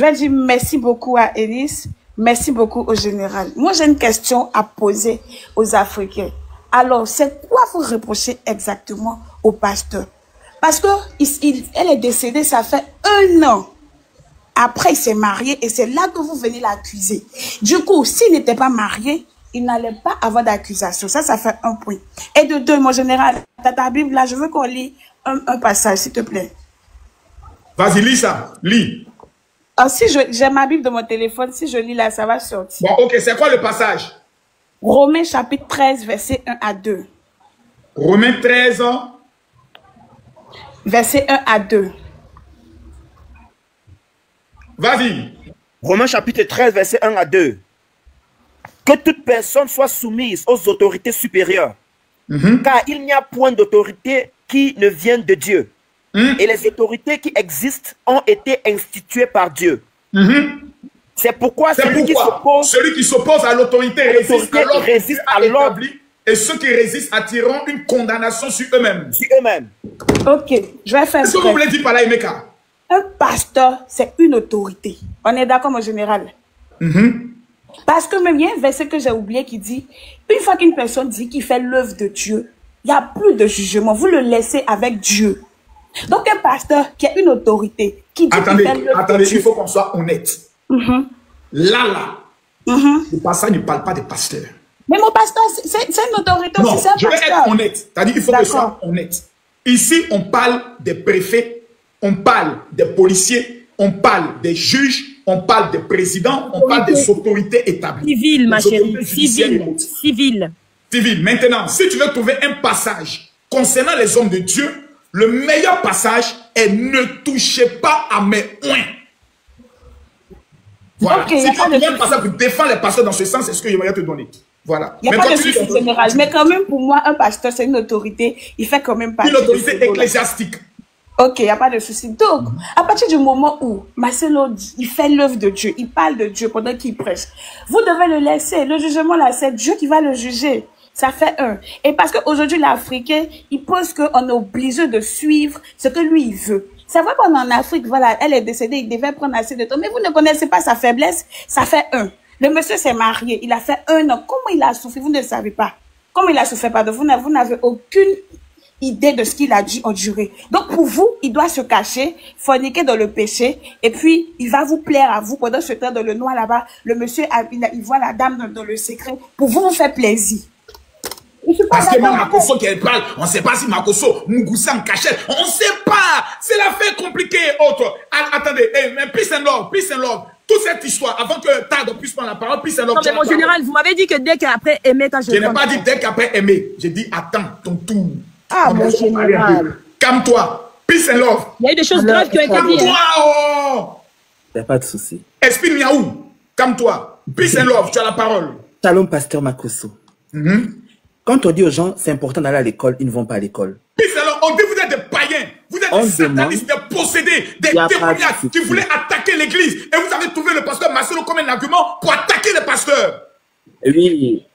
vais dire merci beaucoup à Élise, merci beaucoup au général. Moi, j'ai une question à poser aux Africains. Alors, c'est quoi vous reprochez exactement au pasteur? Parce que elle est décédée, ça fait 1 an. Après, il s'est marié et c'est là que vous venez l'accuser. Du coup, s'il n'était pas marié, il n'allait pas avoir d'accusation. Ça fait un point. Et de deux, mon général, dans ta Bible, là, je veux qu'on lit un passage, s'il te plaît. Vas-y, lis ça. Lis. Alors, si j'ai ma Bible de mon téléphone, si je lis là, ça va sortir. Bon, ok, c'est quoi le passage? Romains chapitre 13, verset 1 à 2. Romains 13, verset 1 à 2. Vas-y. Romains chapitre 13, verset 1 à 2. Que toute personne soit soumise aux autorités supérieures, car il n'y a point d'autorité qui ne vienne de Dieu. Et les autorités qui existent ont été instituées par Dieu. C'est pourquoi celui qui s'oppose à l'autorité résiste à l'ordre établi, et ceux qui résistent attireront une condamnation sur eux-mêmes. Ok, je vais faire. Qu'est-ce que vous voulez dire par là, Emeka? Un pasteur, c'est une autorité. On est d'accord, mon général? Parce que même il y a un verset que j'ai oublié qui dit, une fois qu'une personne dit qu'il fait l'œuvre de Dieu, il n'y a plus de jugement. Vous le laissez avec Dieu. Donc un pasteur qui a une autorité, qui dit qu'il fait l'œuvre de Dieu. Il faut qu'on soit honnête. Là, le pasteur ne parle pas des pasteurs. Mais mon pasteur, c'est une autorité aussi, c'est un pasteur. Je vais être honnête. C'est-à-dire qu'il faut que je sois honnête. Ici, on parle des préfets, on parle des policiers, on parle des juges, on parle des présidents, on parle des autorités établies. Civil, ma chérie. Civil. Maintenant, si tu veux trouver un passage concernant les hommes de Dieu, le meilleur passage est ne touchez pas à mes oins. Voilà. Okay, si tu as un passage pour défendre les pasteurs dans ce sens, c'est ce que j'aimerais te donner. Voilà. Il n'y a pas de souci général. Mais quand même, pour moi, un pasteur, c'est une autorité. Il fait quand même partie. Une autorité ecclésiastique. Ok, il n'y a pas de souci. Donc, à partir du moment où Marcelo, il fait l'œuvre de Dieu, il parle de Dieu pendant qu'il prêche, vous devez le laisser. Le jugement, là, c'est Dieu qui va le juger. Ça fait un. Et parce qu'aujourd'hui, l'Africain, il pense qu'on est obligé de suivre ce que lui, il veut. C'est vrai qu'on est en Afrique, voilà, elle est décédée, il devait prendre assez de temps. Mais vous ne connaissez pas sa faiblesse. Ça fait un. Le monsieur s'est marié, il a fait 1 an. Comment il a souffert? Vous ne le savez pas. Comment il a souffert? Pardon, vous n'avez aucune idée de ce qu'il a dû endurer. Donc pour vous, il doit se cacher, forniquer dans le péché, et puis il va vous plaire à vous. Pendant ce temps, dans le noir là-bas, le monsieur, il voit la dame dans le secret. Pour vous faire plaisir. Parce que même Makoso qu'elle parle, on ne sait pas si Makoso, Mugusa en cachette, on ne sait pas. C'est l'affaire compliquée et autre. Attendez, mais peace and love, peace and love. Toute cette histoire, avant que Tade puisse prendre la parole, peace and love. Non, mais mon général, vous m'avez dit que dès qu'après aimer, quand je n'ai pas dit dès qu'après aimer. J'ai dit attends ton tour. Ah, mon général. Calme-toi. Peace and love. Il y a eu des choses graves qui ont été dites. Calme-toi, oh. Il n'y a pas de souci. Esprit Miaou, calme-toi. Peace and love, tu as la parole. Shalom, pasteur Makoso. Quand on dit aux gens, c'est important d'aller à l'école, ils ne vont pas à l'école. Peace and love, on dit vous êtes des païens, vous êtes des satanistes, des possédés, des démoniaques qui voulaient attaquer l'église. Et vous avez trouvé le pasteur Marcelo comme un argument pour attaquer les pasteurs. Oui.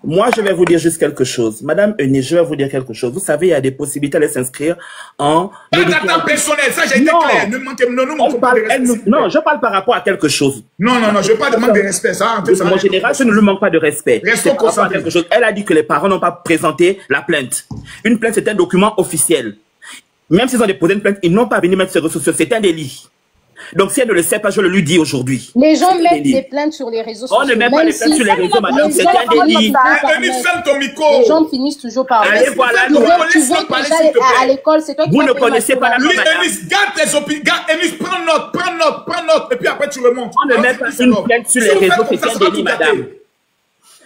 Moi, je vais vous dire juste quelque chose. Madame Eunice, je vais vous dire quelque chose. Vous savez, il y a des possibilités d'aller s'inscrire en... Pas d'attaque personnelle, ça j'ai été clair. Ne manquez pas de respect. Non, je parle par rapport à quelque chose. Non, je ne parle pas de manque de respect. Ça, mon général, je ne lui manque pas de respect. Restons concentrés. Elle a dit que les parents n'ont pas présenté la plainte. Une plainte, c'est un document officiel. Même s'ils ont déposé une plainte, ils n'ont pas venu mettre sur les réseaux sociaux. C'est un délit. Donc, si elle ne le sait pas, je le lui dis aujourd'hui. Les gens mettent des plaintes sur les réseaux sociaux. On ne met pas les plaintes sur les réseaux, madame. C'est un délit. Les gens finissent toujours par... Allez, voilà. Tu viens déjà à l'école, c'est toi qui... Vous ne connaissez pas la loi, madame. Garde tes opinions. Ennis, prends note. Et puis après, tu remontes. On ne met pas une plainte sur les réseaux, c'est un délit, madame.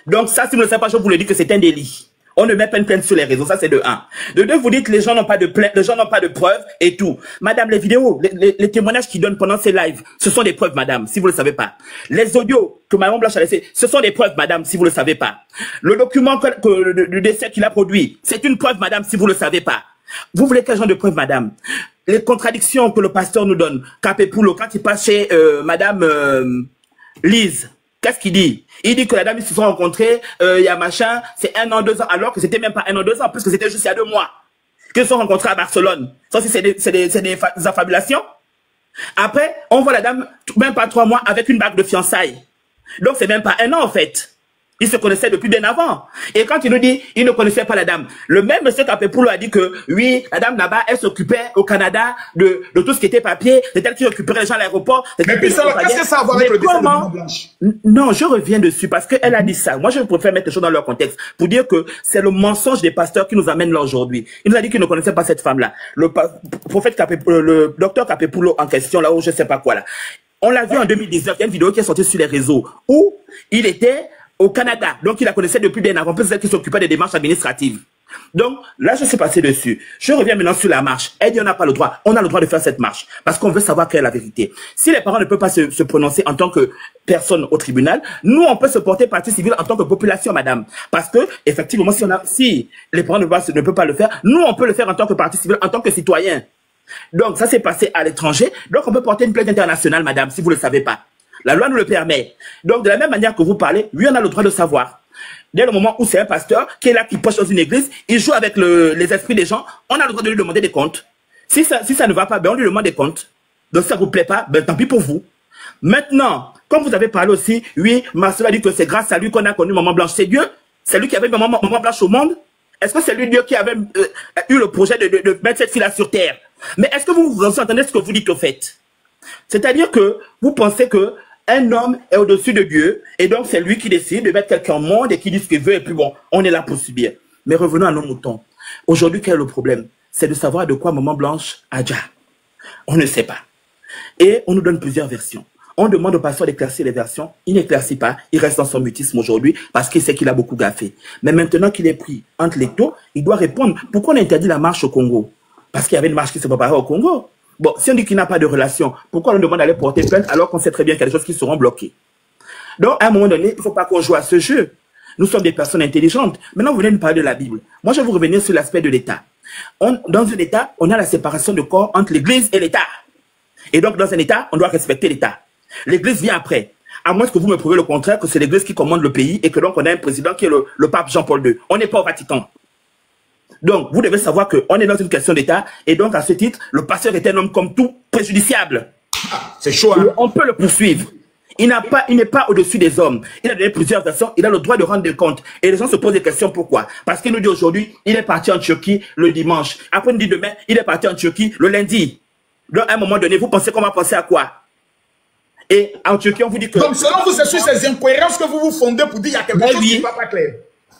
Donc, ça, si vous ne le savez pas, je vous le dis que c'est un délit. On ne met pas une plainte sur les réseaux, ça c'est de 1. De 2, vous dites que les gens n'ont pas de plainte, les gens n'ont pas de preuves et tout. Madame, les vidéos, les témoignages qu'ils donnent pendant ces lives, ce sont des preuves, madame, si vous ne le savez pas. Les audios que Mme Blanche a laissés, ce sont des preuves, madame, si vous ne le savez pas. Le document du décès qu'il a produit, c'est une preuve, madame, si vous ne le savez pas. Vous voulez quel genre de preuve, madame? Les contradictions que le pasteur nous donne, Capepoulo, quand il passe chez Madame Lise, qu'est-ce qu'il dit? Il dit que la dame, ils se sont rencontrés, il y a machin, c'est 1 an, 2 ans, alors que c'était même pas 1 an, 2 ans, puisque c'était juste il y a 2 mois. Qu'ils se sont rencontrés à Barcelone. Ça aussi, c'est des affabulations. Après, on voit la dame, même pas 3 mois, avec une bague de fiançailles. Donc, c'est même pas 1 an, en fait. Ils se connaissaient depuis bien avant. Et quand il nous dit, il ne connaissait pas la dame. Le même monsieur Capepoulo a dit que, oui, la dame là-bas, elle s'occupait au Canada de tout ce qui était papier. C'est elle qui occuperait les gens à l'aéroport. Mais puis ça, qu'est-ce que ça a à voir avec le décès de Mme Blanche? Non, je reviens dessus parce qu'elle a dit ça. Moi, je préfère mettre les choses dans leur contexte pour dire que c'est le mensonge des pasteurs qui nous amène là aujourd'hui. Il nous a dit qu'il ne connaissait pas cette femme-là. Le prophète Capepoulo, le docteur Capepoulo en question, là où je sais pas quoi là. On l'a vu en 2019, il y a une vidéo qui est sortie sur les réseaux où il était au Canada, donc il la connaissait depuis bien avant, peut-être qu'il s'occupait des démarches administratives. Donc là, je suis passé dessus. Je reviens maintenant sur la marche. Elle dit on n'a pas le droit. On a le droit de faire cette marche parce qu'on veut savoir quelle est la vérité. Si les parents ne peuvent pas se prononcer en tant que personne au tribunal, nous on peut se porter partie civile en tant que population, madame. Parce que effectivement, si les parents ne peuvent pas le faire, nous on peut le faire en tant que partie civile, en tant que citoyen. Donc ça s'est passé à l'étranger. Donc on peut porter une plainte internationale, madame, si vous ne le savez pas. La loi nous le permet. Donc, de la même manière que vous parlez, oui, on a le droit de savoir. Dès le moment où c'est un pasteur qui est là, qui poche dans une église, il joue avec les esprits des gens, on a le droit de lui demander des comptes. Si ça ne va pas, ben on lui demande des comptes. Donc, si ça vous plaît pas, ben tant pis pour vous. Maintenant, comme vous avez parlé aussi, oui, Marcelo a dit que c'est grâce à lui qu'on a connu Maman Blanche. C'est Dieu? C'est lui qui avait Maman Blanche au monde? Est-ce que c'est lui, Dieu, qui avait eu le projet de mettre cette fille-là sur terre? Mais est-ce que vous entendez ce que vous dites au fait? C'est-à-dire que vous pensez que un homme est au-dessus de Dieu, et donc c'est lui qui décide de mettre quelqu'un au monde et qui dit ce qu'il veut, et puis bon, on est là pour subir. Mais revenons à nos moutons. Aujourd'hui, quel est le problème? C'est de savoir de quoi Maman Blanche a déjà. On ne sait pas. Et on nous donne plusieurs versions. On demande au pasteur d'éclaircir les versions. Il n'éclaircit pas. Il reste dans son mutisme aujourd'hui parce qu'il sait qu'il a beaucoup gaffé. Mais maintenant qu'il est pris entre les taux, il doit répondre. Pourquoi on a interdit la marche au Congo? Parce qu'il y avait une marche qui se préparait au Congo. Bon, si on dit qu'il n'a pas de relation, pourquoi on demande d'aller porter plainte alors qu'on sait très bien qu'il y a des choses qui seront bloquées? Donc, à un moment donné, il ne faut pas qu'on joue à ce jeu. Nous sommes des personnes intelligentes. Maintenant, vous venez nous parler de la Bible. Moi, je vais vous revenir sur l'aspect de l'État. Dans un État, on a la séparation de corps entre l'Église et l'État. Et donc, dans un État, on doit respecter l'État. L'Église vient après. À moins que vous me prouvez le contraire, que c'est l'Église qui commande le pays et que donc on a un président qui est le pape Jean-Paul II. On n'est pas au Vatican. Donc, vous devez savoir qu'on est dans une question d'État. Et donc, à ce titre, le pasteur est un homme comme tout préjudiciable. Ah, c'est chaud, hein? On peut le poursuivre. Il n'est pas au-dessus des hommes. Il a donné plusieurs versions. Il a le droit de rendre des comptes. Et les gens se posent des questions pourquoi. Parce qu'il nous dit aujourd'hui, il est parti en Turquie le dimanche. Après, il nous dit demain, il est parti en Turquie le lundi. Donc, à un moment donné, vous pensez qu'on va penser à quoi? Et en Turquie, on vous dit que... Donc, selon vous, c'est sur ces incohérences que vous vous fondez pour dire qu'il y a quelque chose qui n'est pas clair.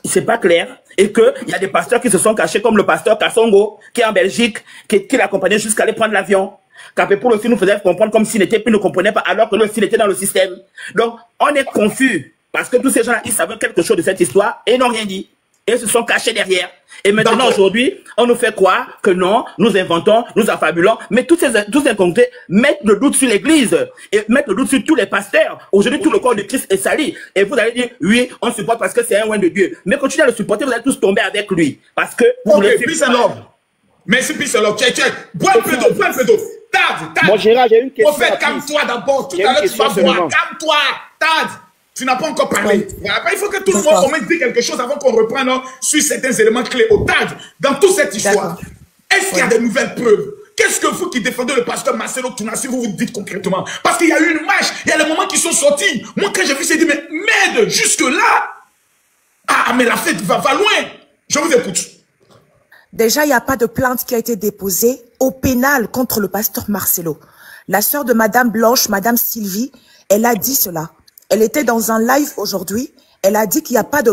C'est pas clair. Et qu'il y a des pasteurs qui se sont cachés, comme le pasteur Kassongo, qui est en Belgique, qui l'accompagnait jusqu'à aller prendre l'avion. Capépoul aussi nous faisait comprendre comme s'il n'était plus, ne comprenait pas, alors que lui aussi, il était dans le système. Donc, on est confus. Parce que tous ces gens-là, ils savaient quelque chose de cette histoire et ils n'ont rien dit. Et ils se sont cachés derrière. Et maintenant, aujourd'hui, on nous fait croire que non, nous inventons, nous affabulons. Mais tous ces incomptés mettent le doute sur l'Église et mettent le doute sur tous les pasteurs. Aujourd'hui, tout le corps de Christ est sali. Et vous allez dire, oui, on supporte parce que c'est un oint de Dieu. Mais continuez à le supporter, vous allez tous tomber avec lui. Parce que vous voulez... Puis c'est l'ordre. Merci, puis c'est l'ordre. Check. Bois un peu d'eau, bois un peu d'eau. Tad. Bon, Gérard, j'ai une question. Au fait, calme-toi d'abord. Tout à l'heure, tu vas boire. Calme-toi. Tad. Tu n'as pas encore parlé. Voilà. Il faut que tout le monde au moins dise quelque chose avant qu'on reprenne sur certains éléments clés. Au Tad, dans toute cette histoire, est-ce qu'il y a de nouvelles preuves? Qu'est-ce que vous qui défendez le pasteur Marcelo Tounassi, vous dites concrètement? Parce qu'il y a eu une marche, il y a des moments qui sont sortis. Moi, quand j'ai vu, j'ai dit, mais merde, jusque-là. Ah, mais la fête va loin. Je vous écoute. Déjà, il n'y a pas de plainte qui a été déposée au pénal contre le pasteur Marcelo. La sœur de Madame Blanche, Madame Sylvie, elle a dit cela. Elle était dans un live aujourd'hui. Elle a dit qu'il n'y a pas de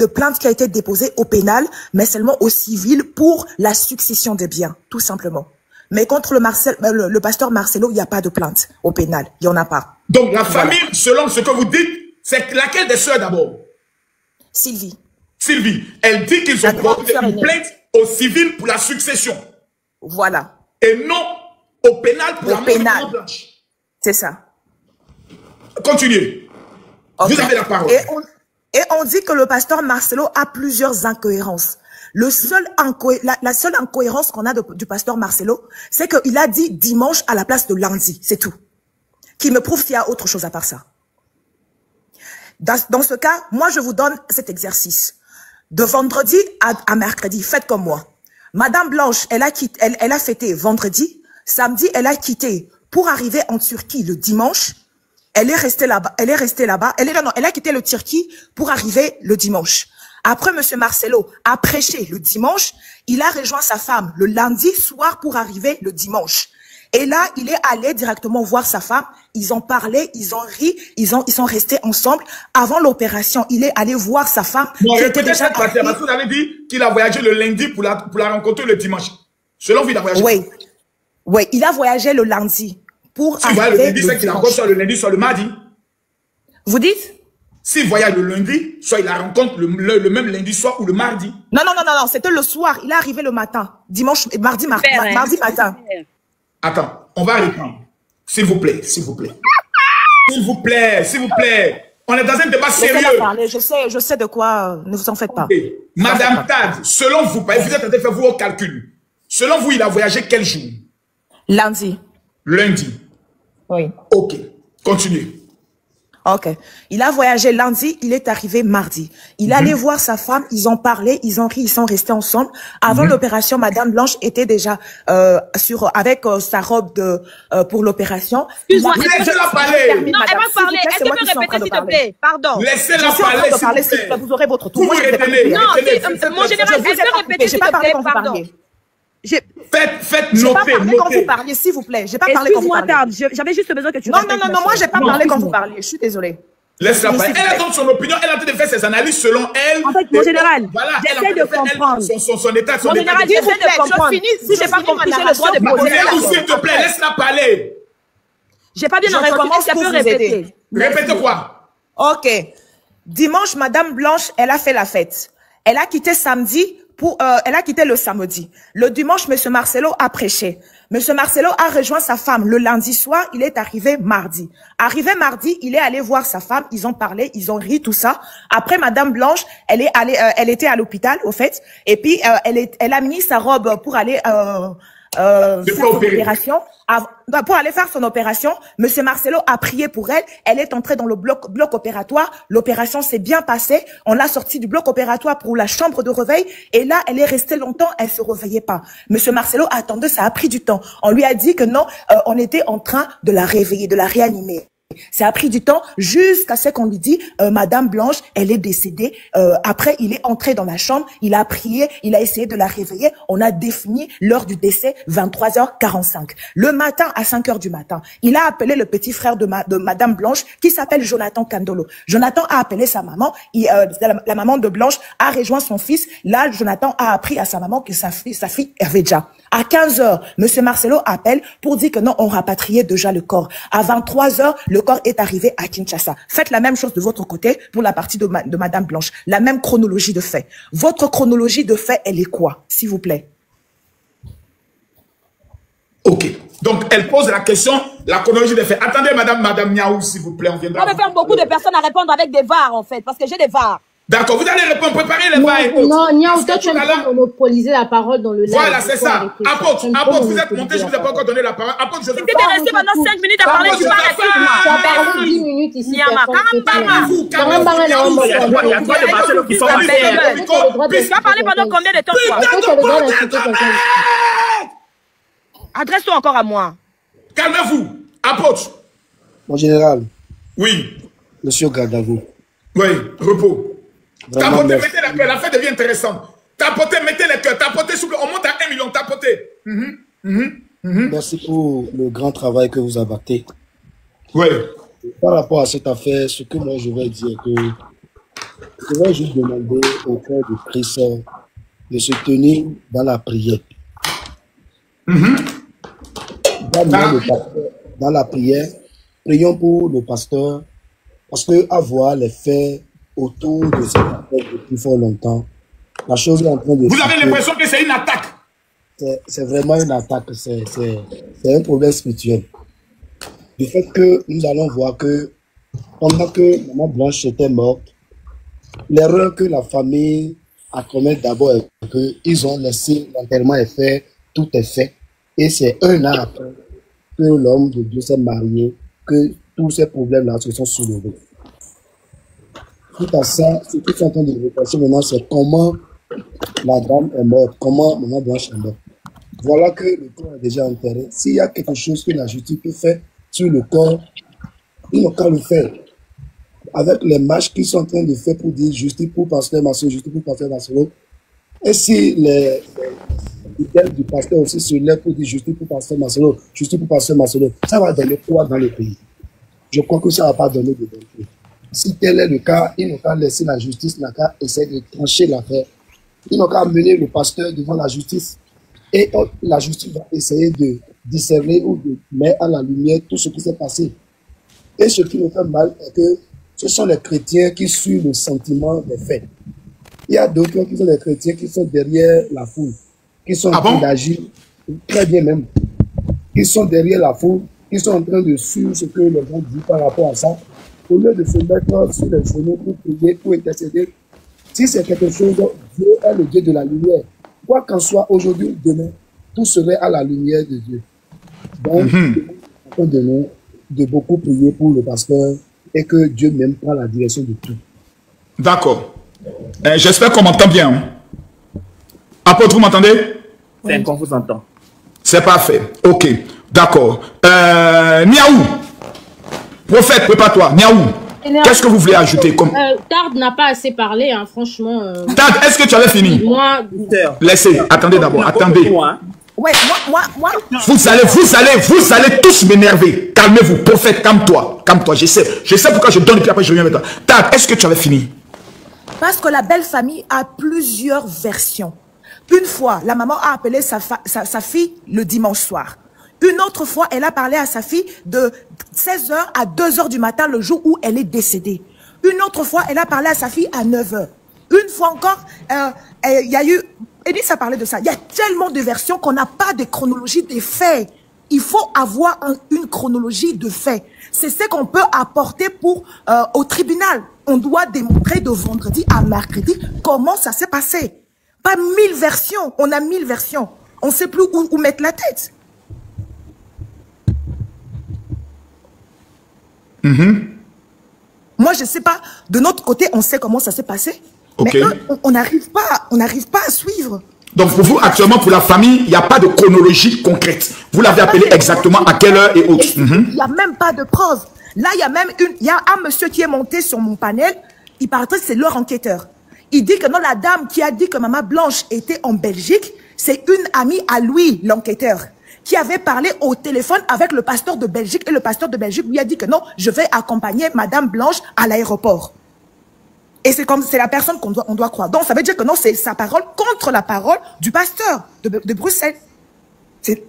plainte qui a été déposée au pénal, mais seulement au civil pour la succession des biens, tout simplement. Mais contre le pasteur Marcelo, il n'y a pas de plainte au pénal. Il n'y en a pas. Donc la famille, selon ce que vous dites, c'est laquelle des sœurs d'abord? Sylvie. Sylvie, elle dit qu'ils ont porté une plainte au civil pour la succession. Voilà. Et non au pénal pour la mort de Blanche. C'est ça. Continuez. Okay. Vous avez la parole. Et on dit que le pasteur Marcelo a plusieurs incohérences. La seule incohérence qu'on a du pasteur Marcelo, c'est qu'il a dit dimanche à la place de lundi. C'est tout. Qui me prouve qu'il y a autre chose à part ça. Dans ce cas, moi, je vous donne cet exercice. De vendredi à mercredi, faites comme moi. Madame Blanche, elle a fêté vendredi. Samedi, elle a quitté pour arriver en Turquie le dimanche. Elle est restée là-bas. Elle a quitté le Turquie pour arriver le dimanche. Après, monsieur Marcelo a prêché le dimanche. Il a rejoint sa femme le lundi soir pour arriver le dimanche. Et là, il est allé directement voir sa femme. Ils ont parlé, ils ont ri, ils sont restés ensemble. Avant l'opération, il est allé voir sa femme. Non, déjà parce que vous avez dit qu'il a voyagé le lundi pour la rencontrer le dimanche. Selon vous, il a voyagé. Oui, il a voyagé le lundi pour arriver le lundi, c'est qu'il la rencontre soit le lundi, soit le mardi. Vous dites? S'il voyage le lundi, soit il la rencontre le même lundi soir ou le mardi. Non, c'était le soir. Il est arrivé le matin. Dimanche, mardi matin. Attends, on va reprendre. S'il vous plaît, s'il vous plaît. S'il vous plaît, s'il vous plaît. On est dans un débat sérieux. Parler. Je sais de quoi, ne vous en faites pas. Okay. Madame Tad, selon vous, vous êtes en train de faire vos calculs. Selon vous, il a voyagé quel jour? Lundi. Lundi. Oui. Ok, continuez. Ok. Il a voyagé lundi, il est arrivé mardi. Il est allé voir sa femme, ils ont parlé, ils ont ri, ils sont restés ensemble. Avant l'opération, Madame Blanche était déjà avec sa robe pour l'opération. Excuse-moi, laissez-la parler. Non, elle va parler. Est-ce que tu peux répéter, s'il te plaît? Pardon. Laissez-la parler, s'il vous plaît. Vous aurez votre tour. Vous retenez. Non, mon général, est-ce que répéter, s'il te plaît? Pardon. Faites noter. J'ai pas parlé quand vous parliez, s'il vous plaît. J'ai pas parlé quand vous parliez. J'avais juste besoin que tu Non, moi j'ai pas parlé quand vous parliez. Je suis désolée. Laisse-la parler. Elle donne son opinion, elle a en train de faire ses analyses selon elle. En fait, mon général, voilà, j'essaie de comprendre. Son état, son mon général, j'essaie de comprendre. Si j'ai pas compris, j'ai le droit de poser la question. S'il te plaît, laisse-la parler. J'ai pas bien entendu. Est-ce qu'elle peut répéter? Répétez quoi? Ok. Dimanche, Madame Blanche, elle a fait la fête. Elle a quitté samedi elle a quitté le samedi. Le dimanche, Monsieur Marcelo a prêché. Monsieur Marcelo a rejoint sa femme le lundi soir. Il est arrivé mardi. Arrivé mardi, il est allé voir sa femme. Ils ont parlé, ils ont ri, tout ça. Après, Madame Blanche, elle était à l'hôpital, au fait. Et puis, elle a mis sa robe pour aller faire son opération. Pour aller faire son opération, Monsieur Marcelo a prié pour elle. Elle est entrée dans le bloc opératoire. L'opération s'est bien passée. On l'a sortie du bloc opératoire pour la chambre de réveil. Et là, elle est restée longtemps. Elle se réveillait pas. Monsieur Marcelo a attendu. Ça a pris du temps. On lui a dit que non, on était en train de la réveiller, de la réanimer. Ça a pris du temps jusqu'à ce qu'on lui dit Madame Blanche, elle est décédée. Après, il est entré dans la chambre, il a prié, il a essayé de la réveiller. On a défini l'heure du décès 23h45. Le matin, à 5h du matin, il a appelé le petit frère de Madame Blanche qui s'appelle Jonathan Kandolo. Jonathan a appelé sa maman. La maman de Blanche a rejoint son fils. Là, Jonathan a appris à sa maman que sa fille avait déjà. À 15h, Monsieur Marcelo appelle pour dire que non, on rapatriait déjà le corps. À 23h, le corps est arrivé à Kinshasa. Faites la même chose de votre côté pour la partie de Madame Blanche. La même chronologie de fait. Votre chronologie de fait, elle est quoi, s'il vous plaît? Ok. Donc, elle pose la question, la chronologie de fait. Attendez, Madame Niaou, s'il vous plaît, on viendra. On va faire beaucoup de personnes à répondre avec des VAR, en fait, parce que j'ai des VAR. D'accord, vous allez répondre, préparez les VAR. Non, Niaou, toi, tu aimes monopoliser la parole dans le live. Voilà, c'est ça. Apôtre, vous êtes monté, je ne vous ai pas encore donné la parole. Apôtre, je vais t'es resté pendant 5 minutes à parler, tu parles avec moi. Tu as parlé 10 minutes ici. Calmez-vous. Tu as parlé pendant combien de temps, toi? Adresse-toi encore à moi. Calmez-vous. Apôtre. Mon général. Oui. Monsieur Gardavou. Oui, repos. Vraiment, tapotez, mettez les cœurs, la fête devient intéressante. Tapotez, mettez les cœurs, tapotez, s'il vous plaît. On monte à 1 million, tapotez. Merci pour le grand travail que vous abattez. Oui. Par rapport à cette affaire, ce que moi je vais dire, que je vais juste demander au cœur du Christ de se tenir dans la prière. Dans la prière, prions pour le pasteur, parce que avoir les faits autour de cette affaire depuis fort longtemps, la chose est en train de... Vous avez l'impression que c'est une attaque? C'est vraiment une attaque, c'est un problème spirituel. Du fait que nous allons voir que pendant que Maman Blanche était morte, l'erreur que la famille a commise d'abord est qu'ils ont laissé l'enterrement est fait, tout est fait, et c'est 1 an après que l'homme de Dieu s'est marié, que tous ces problèmes-là se sont soulevés. Tout à ça, ce qu'ils sont en train de réfléchir maintenant, c'est comment la dame est morte, comment Maman Blanche est morte. Voilà que le corps est déjà enterré. S'il y a quelque chose que la justice peut faire sur le corps, ils n'ont qu'à le faire. Avec les marches qu'ils sont en train de faire pour dire justice pour pasteur Marcelo, justice pour pasteur Marcelo. Et si les idées du pasteur aussi se lèvent pour dire justice pour pasteur Marcelo, justice pour pasteur Marcelo, ça va donner quoi dans le pays? Je crois que ça ne va pas donner de bonté. Si tel est le cas, ils n'ont qu'à laisser la justice, ils n'ont qu'à essayer de trancher l'affaire. Ils n'ont qu'à mener le pasteur devant la justice. Et la justice va essayer de discerner ou de mettre à la lumière tout ce qui s'est passé. Et ce qui me fait mal est que ce sont les chrétiens qui suivent le sentiment des faits. Il y a d'autres qui sont les chrétiens qui sont derrière la foule, qui sont en train d'agir très bien même. Ils sont derrière la foule, ils sont en train de suivre ce que les gens disent par rapport à ça. Au lieu de se mettre sur les genoux pour prier, pour intercéder, si c'est quelque chose, Dieu est le Dieu de la lumière. Quoi qu'en soit aujourd'hui ou demain, tout serait à la lumière de Dieu. Donc, de nous, de beaucoup prier pour le pasteur et que Dieu même prend la direction de tout. D'accord. J'espère qu'on m'entend bien. Hein. Apôtre, vous m'entendez? C'est qu'on vous entend. C'est parfait. Ok. D'accord. Niaou. Prophète, prépare-toi. Niaou. Qu'est-ce que vous voulez ajouter comme... Tard n'a pas assez parlé, hein, franchement. Tard, est-ce que tu avais fini? Moi... Laissez. Attendez d'abord. Attendez. Ouais, moi. Vous allez tous m'énerver. Calmez-vous. Prophète, calme-toi. Calme-toi. Je sais pourquoi je donne et puis après je reviens avec toi. Tard, est-ce que tu avais fini? Parce que la belle famille a plusieurs versions. Une fois, la maman a appelé sa fille le dimanche soir. Une autre fois, elle a parlé à sa fille de 16h à 2h du matin, le jour où elle est décédée. Une autre fois, elle a parlé à sa fille à 9h. Une fois encore, il y a eu... Enis a parlé de ça. Il y a tellement de versions qu'on n'a pas de chronologie des faits. Il faut avoir une chronologie de faits. C'est ce qu'on peut apporter au tribunal. On doit démontrer de vendredi à mercredi comment ça s'est passé. Pas 1000 versions. On a 1000 versions. On ne sait plus où mettre la tête. Moi, je ne sais pas. De notre côté, on sait comment ça s'est passé. Okay. Mais eux, on n'arrive pas à suivre. Donc, pour vous, actuellement, pour la famille, il n'y a pas de chronologie concrète. Vous l'avez appelé exactement à quelle heure et autres. Il n'y a même pas de preuves. Là, il y a un monsieur qui est monté sur mon panel. Il paraît que c'est leur enquêteur. Il dit que non, la dame qui a dit que Maman Blanche était en Belgique, c'est une amie à lui, l'enquêteur, qui avait parlé au téléphone avec le pasteur de Belgique. Et le pasteur de Belgique lui a dit que non, je vais accompagner Madame Blanche à l'aéroport. Et c'est la personne qu'on doit croire. Donc, ça veut dire que non, c'est sa parole contre la parole du pasteur de Bruxelles.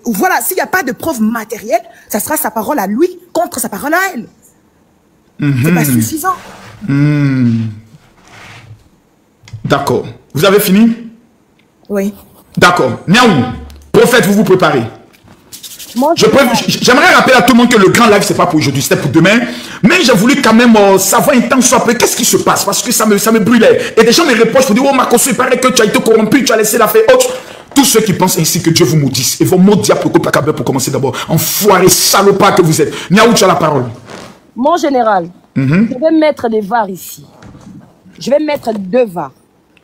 Voilà, s'il n'y a pas de preuve matérielle, ça sera sa parole à lui contre sa parole à elle. C'est pas suffisant. D'accord. Vous avez fini? Oui. D'accord. Niaou, prophète, vous vous préparez. J'aimerais rappeler à tout le monde que le grand live, c'est pas pour aujourd'hui, c'était pour demain. Mais j'ai voulu quand même savoir un temps soit peu qu'est-ce qui se passe, parce que ça me brûlait. Et des gens me reprochent pour dire, oh Marcos, il paraît que tu as été corrompu, tu as laissé la fête haute. Tous ceux qui pensent ainsi, que Dieu vous maudisse. Et vos mots diable pour commencer d'abord. Enfoiré, salopard que vous êtes. Niaou, tu as la parole. Mon général, je vais mettre des VAR ici. Je vais mettre 2 VAR.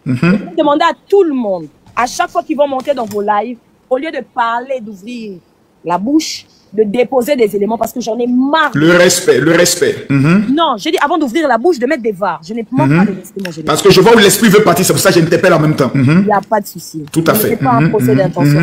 Je vais demander à tout le monde, à chaque fois qu'ils vont monter dans vos lives, au lieu de parler, d'ouvrir la bouche, de déposer des éléments, parce que j'en ai marre. Le respect. Non, j'ai dit avant d'ouvrir la bouche, de mettre des VAR. Je n'ai pas de respect, mon général. Parce que je vois où l'esprit veut partir, c'est pour ça que j'interpelle en même temps. Il n'y a pas de souci. Tout à fait. Ce n'est pas un procès d'intention.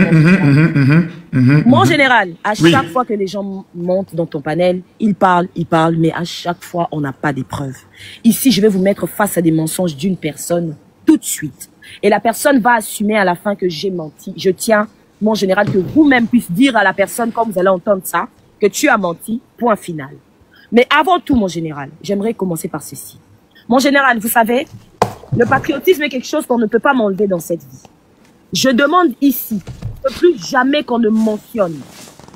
Mon général, à chaque fois que les gens montent dans ton panel, ils parlent, mais à chaque fois, on n'a pas des preuves. Ici, je vais vous mettre face à des mensonges d'une personne tout de suite. Et la personne va assumer à la fin que j'ai menti. Je tiens, mon général, que vous-même puissiez dire à la personne, quand vous allez entendre ça, que tu as menti, point final. Mais avant tout, mon général, j'aimerais commencer par ceci. Mon général, vous savez, le patriotisme est quelque chose qu'on ne peut pas m'enlever dans cette vie. Je demande ici, que plus jamais qu'on ne mentionne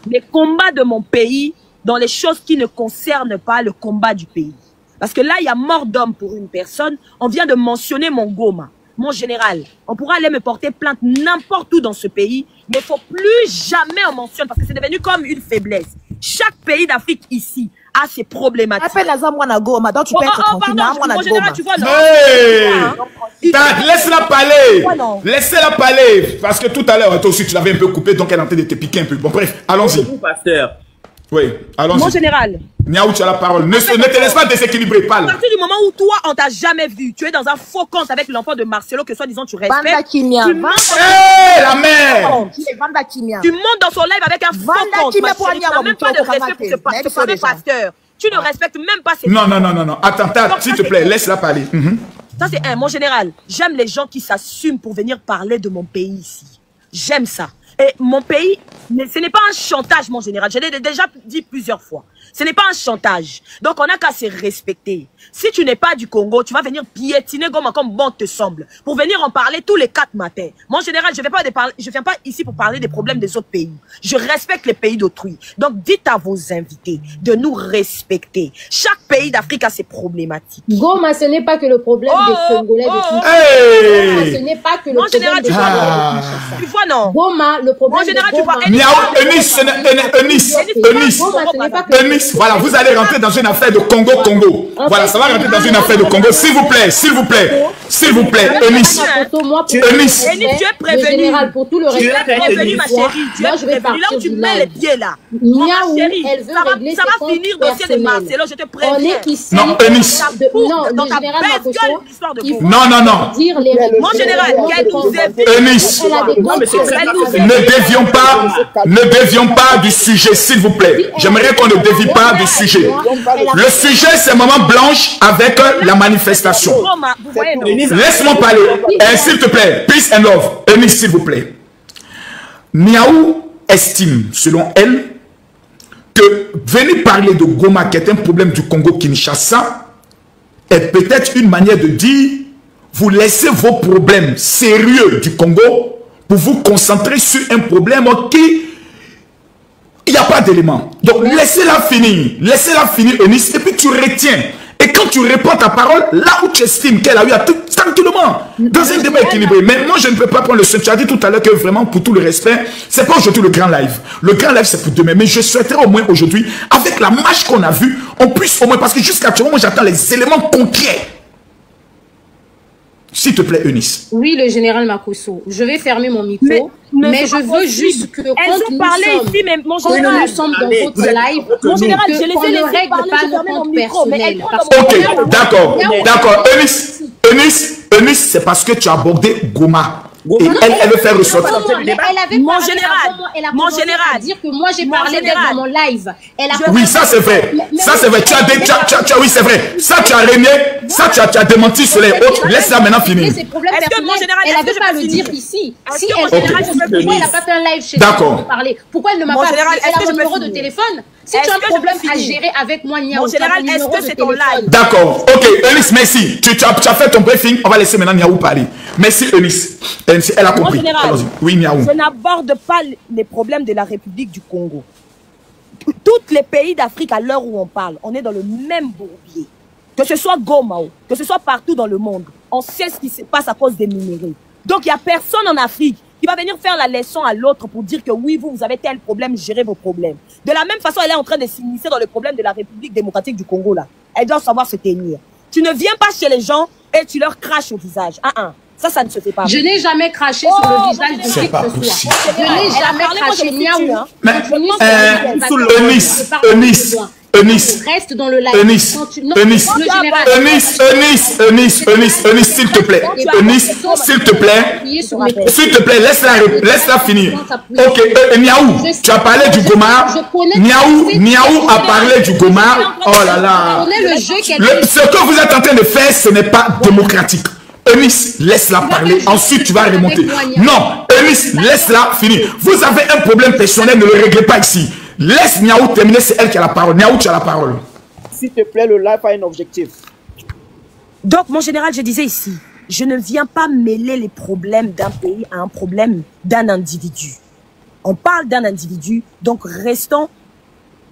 les combats de mon pays dans les choses qui ne concernent pas le combat du pays. Parce que là, il y a mort d'homme pour une personne. On vient de mentionner mon Goma. Mon général, on pourra aller me porter plainte n'importe où dans ce pays, mais il ne faut plus jamais on mentionne, parce que c'est devenu comme une faiblesse. Chaque pays d'Afrique ici a ses problématiques. Appelle la Zamwana Goma, donc tu peux être tranquille. Mon général, tu vois, non. Laisse-la parler. Laissez-la parler. Parce que tout à l'heure, toi aussi, tu l'avais un peu coupé, donc elle est en train de te piquer un peu. Bon, bref, allons-y. Pasteur. Oui, allons-y. Mon général. Niaou, tu as la parole. Ne te laisse pas déséquilibrer, parle. À partir du moment où toi, on t'a jamais vu, tu es dans un faux compte avec l'enfant de Marcelo, que soi-disant tu respectes. Vanda Kimia. La mère. Tu montes dans son live avec un faux compte. Tu n'as même pas de respect pour ce fameux pasteur. Tu ne respectes même pas ses... Non. Attends, s'il te plaît, laisse-la parler. Ça, c'est un. Mon général, j'aime les gens qui s'assument pour venir parler de mon pays ici. J'aime ça. Et mon pays, ce n'est pas un chantage, mon général. Je l'ai déjà dit plusieurs fois. Ce n'est pas un chantage. Donc, on n'a qu'à se respecter. Si tu n'es pas du Congo, tu vas venir piétiner comme bon te semble. Pour venir en parler tous les 4 matins. Mon général, je ne viens pas ici pour parler des problèmes des autres pays. Je respecte les pays d'autrui. Donc, dites à vos invités de nous respecter. Chaque pays d'Afrique a ses problématiques. Goma, ce n'est pas que le problème des Congolais. Ce n'est pas que le problème général, des Congolais. Tu vois, non? Goma, le problème mon général, de Goma. Eunice, voilà, vous allez rentrer dans une affaire de Congo. Voilà, ça va rentrer dans une affaire de Congo. S'il vous plaît, Eunice. Eunice, tu es prévenu. Général, pour tout le reste, tu es prévenu, ma chérie. Tu es prévenu. Là où tu mets les pieds, là. Niaou, elle veut régler ça va finir dossier de Marcelo, je te préviens. On est ici. Non, Eunice. Non, le général Makoso. Non. Mon général, Eunice, ne dévions pas du sujet, s'il vous plaît. J'aimerais qu'on ne dévie pas du sujet. Le sujet, c'est Maman Blanche avec la manifestation. Laisse-moi parler. S'il te plaît, peace and love. Eunice, s'il vous plaît. Niaou estime, selon elle, que venir parler de Goma, qui est un problème du Congo-Kinshasa, est peut-être une manière de dire, vous laissez vos problèmes sérieux du Congo pour vous concentrer sur un problème qui, il n'y a pas d'élément. Donc, laissez-la finir, Eunice, et puis tu retiens. Et quand tu réponds ta parole, là où tu estimes qu'elle a eu à tout, tranquillement, dans un débat équilibré. Mais moi, je ne peux pas prendre le seul. Tu as dit tout à l'heure que vraiment, pour tout le respect, c'est pas aujourd'hui le grand live. Le grand live, c'est pour demain. Mais je souhaiterais au moins aujourd'hui, avec la marche qu'on a vue, on puisse au moins, parce que jusqu'à actuellement, moi, j'attends les éléments concrets. S'il te plaît, Eunice. Oui, le général Makosso. Je vais fermer mon micro, mais je veux juste que quand nous sommes dans votre live, mon général, je les ai laissés règle pas nos comptes personnels. Ok, d'accord. Eunice, c'est parce que tu as abordé Goma. Et elle veut faire ressortir. Mon général, dire que moi j'ai parlé d'elle dans mon live. Oui, ça c'est vrai. Ça c'est vrai. Oui, c'est vrai. Ça tu as régné. Ça tu as démenti sur les autres. Laisse-la maintenant finir. Est-ce que mon général, elle n'avait pas le dire ici? Si elle, pourquoi elle n'a pas fait un live chez moi pour parler? Pourquoi elle ne m'a pas dit? Elle a mon numéro de téléphone. Si tu as un problème à gérer avec moi, Niaou, tu as mon numéro de téléphone. D'accord. Ok, Eunice, merci. Tu as fait ton briefing. On va laisser maintenant Niaou parler. Merci, Eunice. Elle a compris. Oui, Niaou. Je n'aborde pas les problèmes de la République du Congo. Tous les pays d'Afrique, à l'heure où on parle, on est dans le même bourbier. Que ce soit Goma, que ce soit partout dans le monde, on sait ce qui se passe à cause des minéraux. Donc, il n'y a personne en Afrique qui va venir faire la leçon à l'autre pour dire que oui, vous avez tel problème, gérez vos problèmes. De la même façon, elle est en train de s'initier dans le problème de la République démocratique du Congo, là. Elle doit savoir se tenir. Tu ne viens pas chez les gens et tu leur craches au visage. Ça ne se fait pas. Je n'ai jamais craché sur le visage de qui que ce soit. Je n'ai jamais craché, Niaou. Eunice, reste dans le live. Eunice, s'il te plaît. Eunice, s'il te plaît, laisse-la finir. Ok, Niaou, tu as parlé du Goma. Niaou a parlé du Goma. Oh là là. Ce que vous êtes en train de faire, ce n'est pas démocratique. Eunice, laisse-la parler. Ensuite, tu vas remonter. Non, Eunice, laisse-la finir. Vous avez un problème personnel, ne le réglez pas ici. Laisse Niaou terminer, c'est elle qui a la parole. Niaou, tu as la parole. S'il te plaît, le live a un objectif. Donc, mon général, je disais ici, je ne viens pas mêler les problèmes d'un pays à un problème d'un individu. On parle d'un individu, donc restons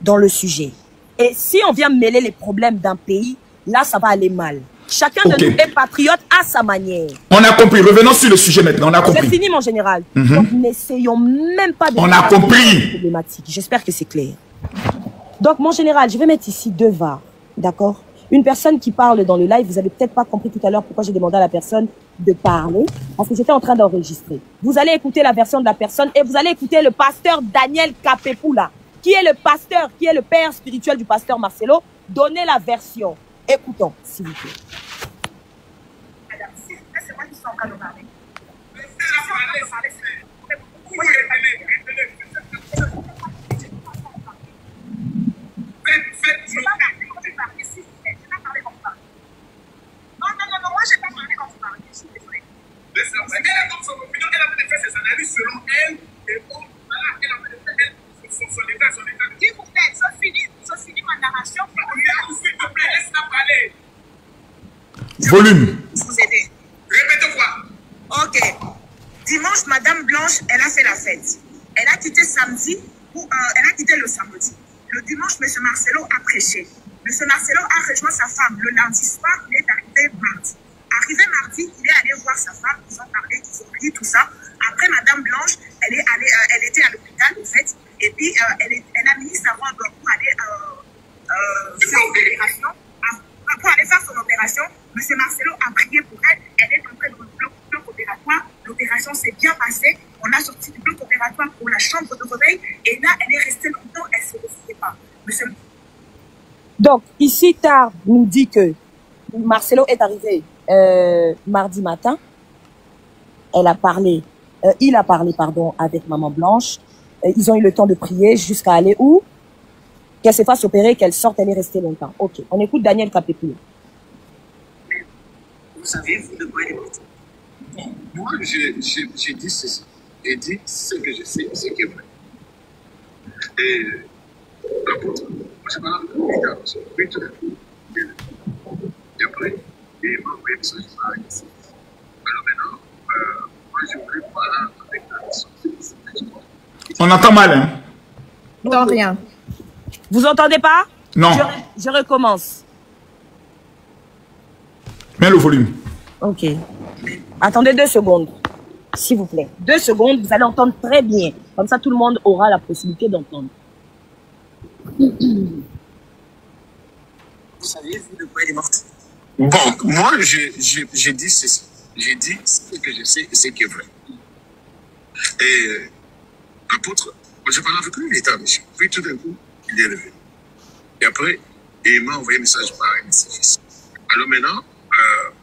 dans le sujet. Et si on vient mêler les problèmes d'un pays, là, ça va aller mal. Chacun de nous est patriote à sa manière. On a compris. Revenons sur le sujet maintenant. On a compris. C'est fini, mon général. Donc, n'essayons même pas de... On a compris. Problématique. J'espère que c'est clair. Donc, mon général, je vais mettre ici 2 VAR. D'accord? Une personne qui parle dans le live, vous avez peut-être pas compris tout à l'heure pourquoi j'ai demandé à la personne de parler. Parce que j'étais en train d'enregistrer. Vous allez écouter la version de la personne et vous allez écouter le pasteur Daniel Kapepula, qui est le pasteur, qui est le père spirituel du pasteur Marcelo. Donnez la version. Écoutons, s'il vous plaît. C'est moi qui suis en train de parler. Non, moi j'ai pas parlé quand tu parlais. Je suis désolée. Elle a comme son opinion, elle a fait ses analyses selon elle. Et bon, voilà, elle a fait son état. Qui vous fait? Je finis ma narration. S'il te plaît, laisse-la parler. Volume. Vous aider. Répétez-moi. Ok. Dimanche, Madame Blanche, elle a fait la fête. Elle a quitté samedi, elle a quitté le samedi. Le dimanche, M. Marcelo a prêché. M. Marcelo a rejoint sa femme. Le lundi soir, il est arrivé mardi. Arrivé mardi, il est allé voir sa femme, ils ont parlé, ils ont ri, tout ça. Après, Madame Blanche, elle était à l'hôpital, en fait. Et puis, elle a mis sa robe pour aller faire l'opération. Pour aller faire son opération, M. Marcelo a prié pour elle. Elle est entrée dans le bloc opératoire. L'opération s'est bien passée. On a sorti du bloc opératoire pour la chambre de réveil. Et là, elle est restée longtemps. Elle ne se réveillait pas. Donc, ici, Tard nous dit que Marcelo est arrivé mardi matin. Il a parlé, avec Maman Blanche. Ils ont eu le temps de prier jusqu'à aller où? Qu'elle se fasse opérer, qu'elle sorte, elle est restée longtemps. Ok, on écoute Daniel Kapepula. Vous savez, vous ne pouvez répéter. Moi, j'ai dit ceci. J'ai dit ce que je sais, ce qui est vrai. Et la L'apôtre, je parle avec lui, puis tout d'un coup, et après, il m'a envoyé un message par ici. Alors maintenant, moi je voulais parler avec son fils. On entend mal, hein? Non, rien. Vous entendez pas? Non. Je recommence. Mets le volume. Ok. Attendez 2 secondes, s'il vous plaît. 2 secondes, vous allez entendre très bien. Comme ça, tout le monde aura la possibilité d'entendre. Vous saviez, vous, de quoi elle est morte? Bon, moi, j'ai dit ceci. J'ai dit ce que je sais et ce qui est vrai. Et l'apôtre, je parlais avec lui, il était à mission. Puis tout d'un coup, il est revenu. Et après, il m'a envoyé un message par un de ses fils. Alors maintenant,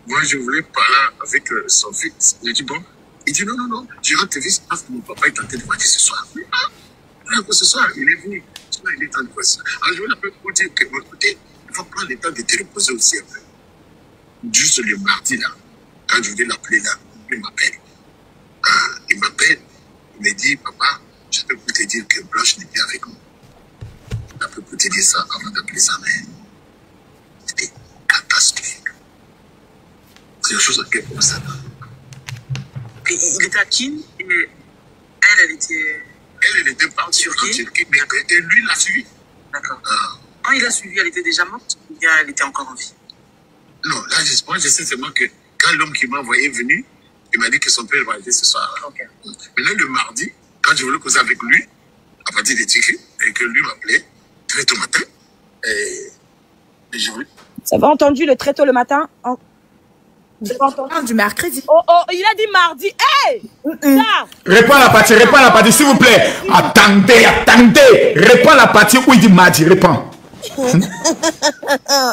moi, je voulais parler avec son fils. J'ai dit, bon, il dit, non, non, non, je rentre tes fils parce que mon papa est en train de voir ce soir. Ce soir, il est venu. Il est en train de voir ça. Alors, je voulais un peu pour dire que, écoutez, il faut prendre le temps de te reposer aussi un peu. Juste le mardi, là, quand je voulais l'appeler là, il m'appelle. Il m'appelle, il me dit, papa, je peux te dire que Blanche n'est plus avec moi. Je peux te dire ça avant d'appeler sa mère. C'était catastrophique. C'est une chose à laquelle on s'attend. Il était à Kin et elle était... Elle était partie en Turquie, mais lui l'a suivi. D'accord. Quand il l'a suivi, elle était déjà morte ou bien elle était encore en vie? Non, là, moi, je sais seulement que quand l'homme qui m'a envoyé est venu, il m'a dit que son père va aller ce soir. Okay. Maintenant, le mardi, quand je voulais causer avec lui, à partir des tickets, et que lui m'appelait très tôt le matin, et je voulais... Vous avez entendu le très tôt le matin? Vous avez entendu? Du mercredi. Oh, il a dit mardi. Hey! Réponds à la partie, s'il vous plaît. Attendez. Réponds à la partie où il dit mardi, réponds.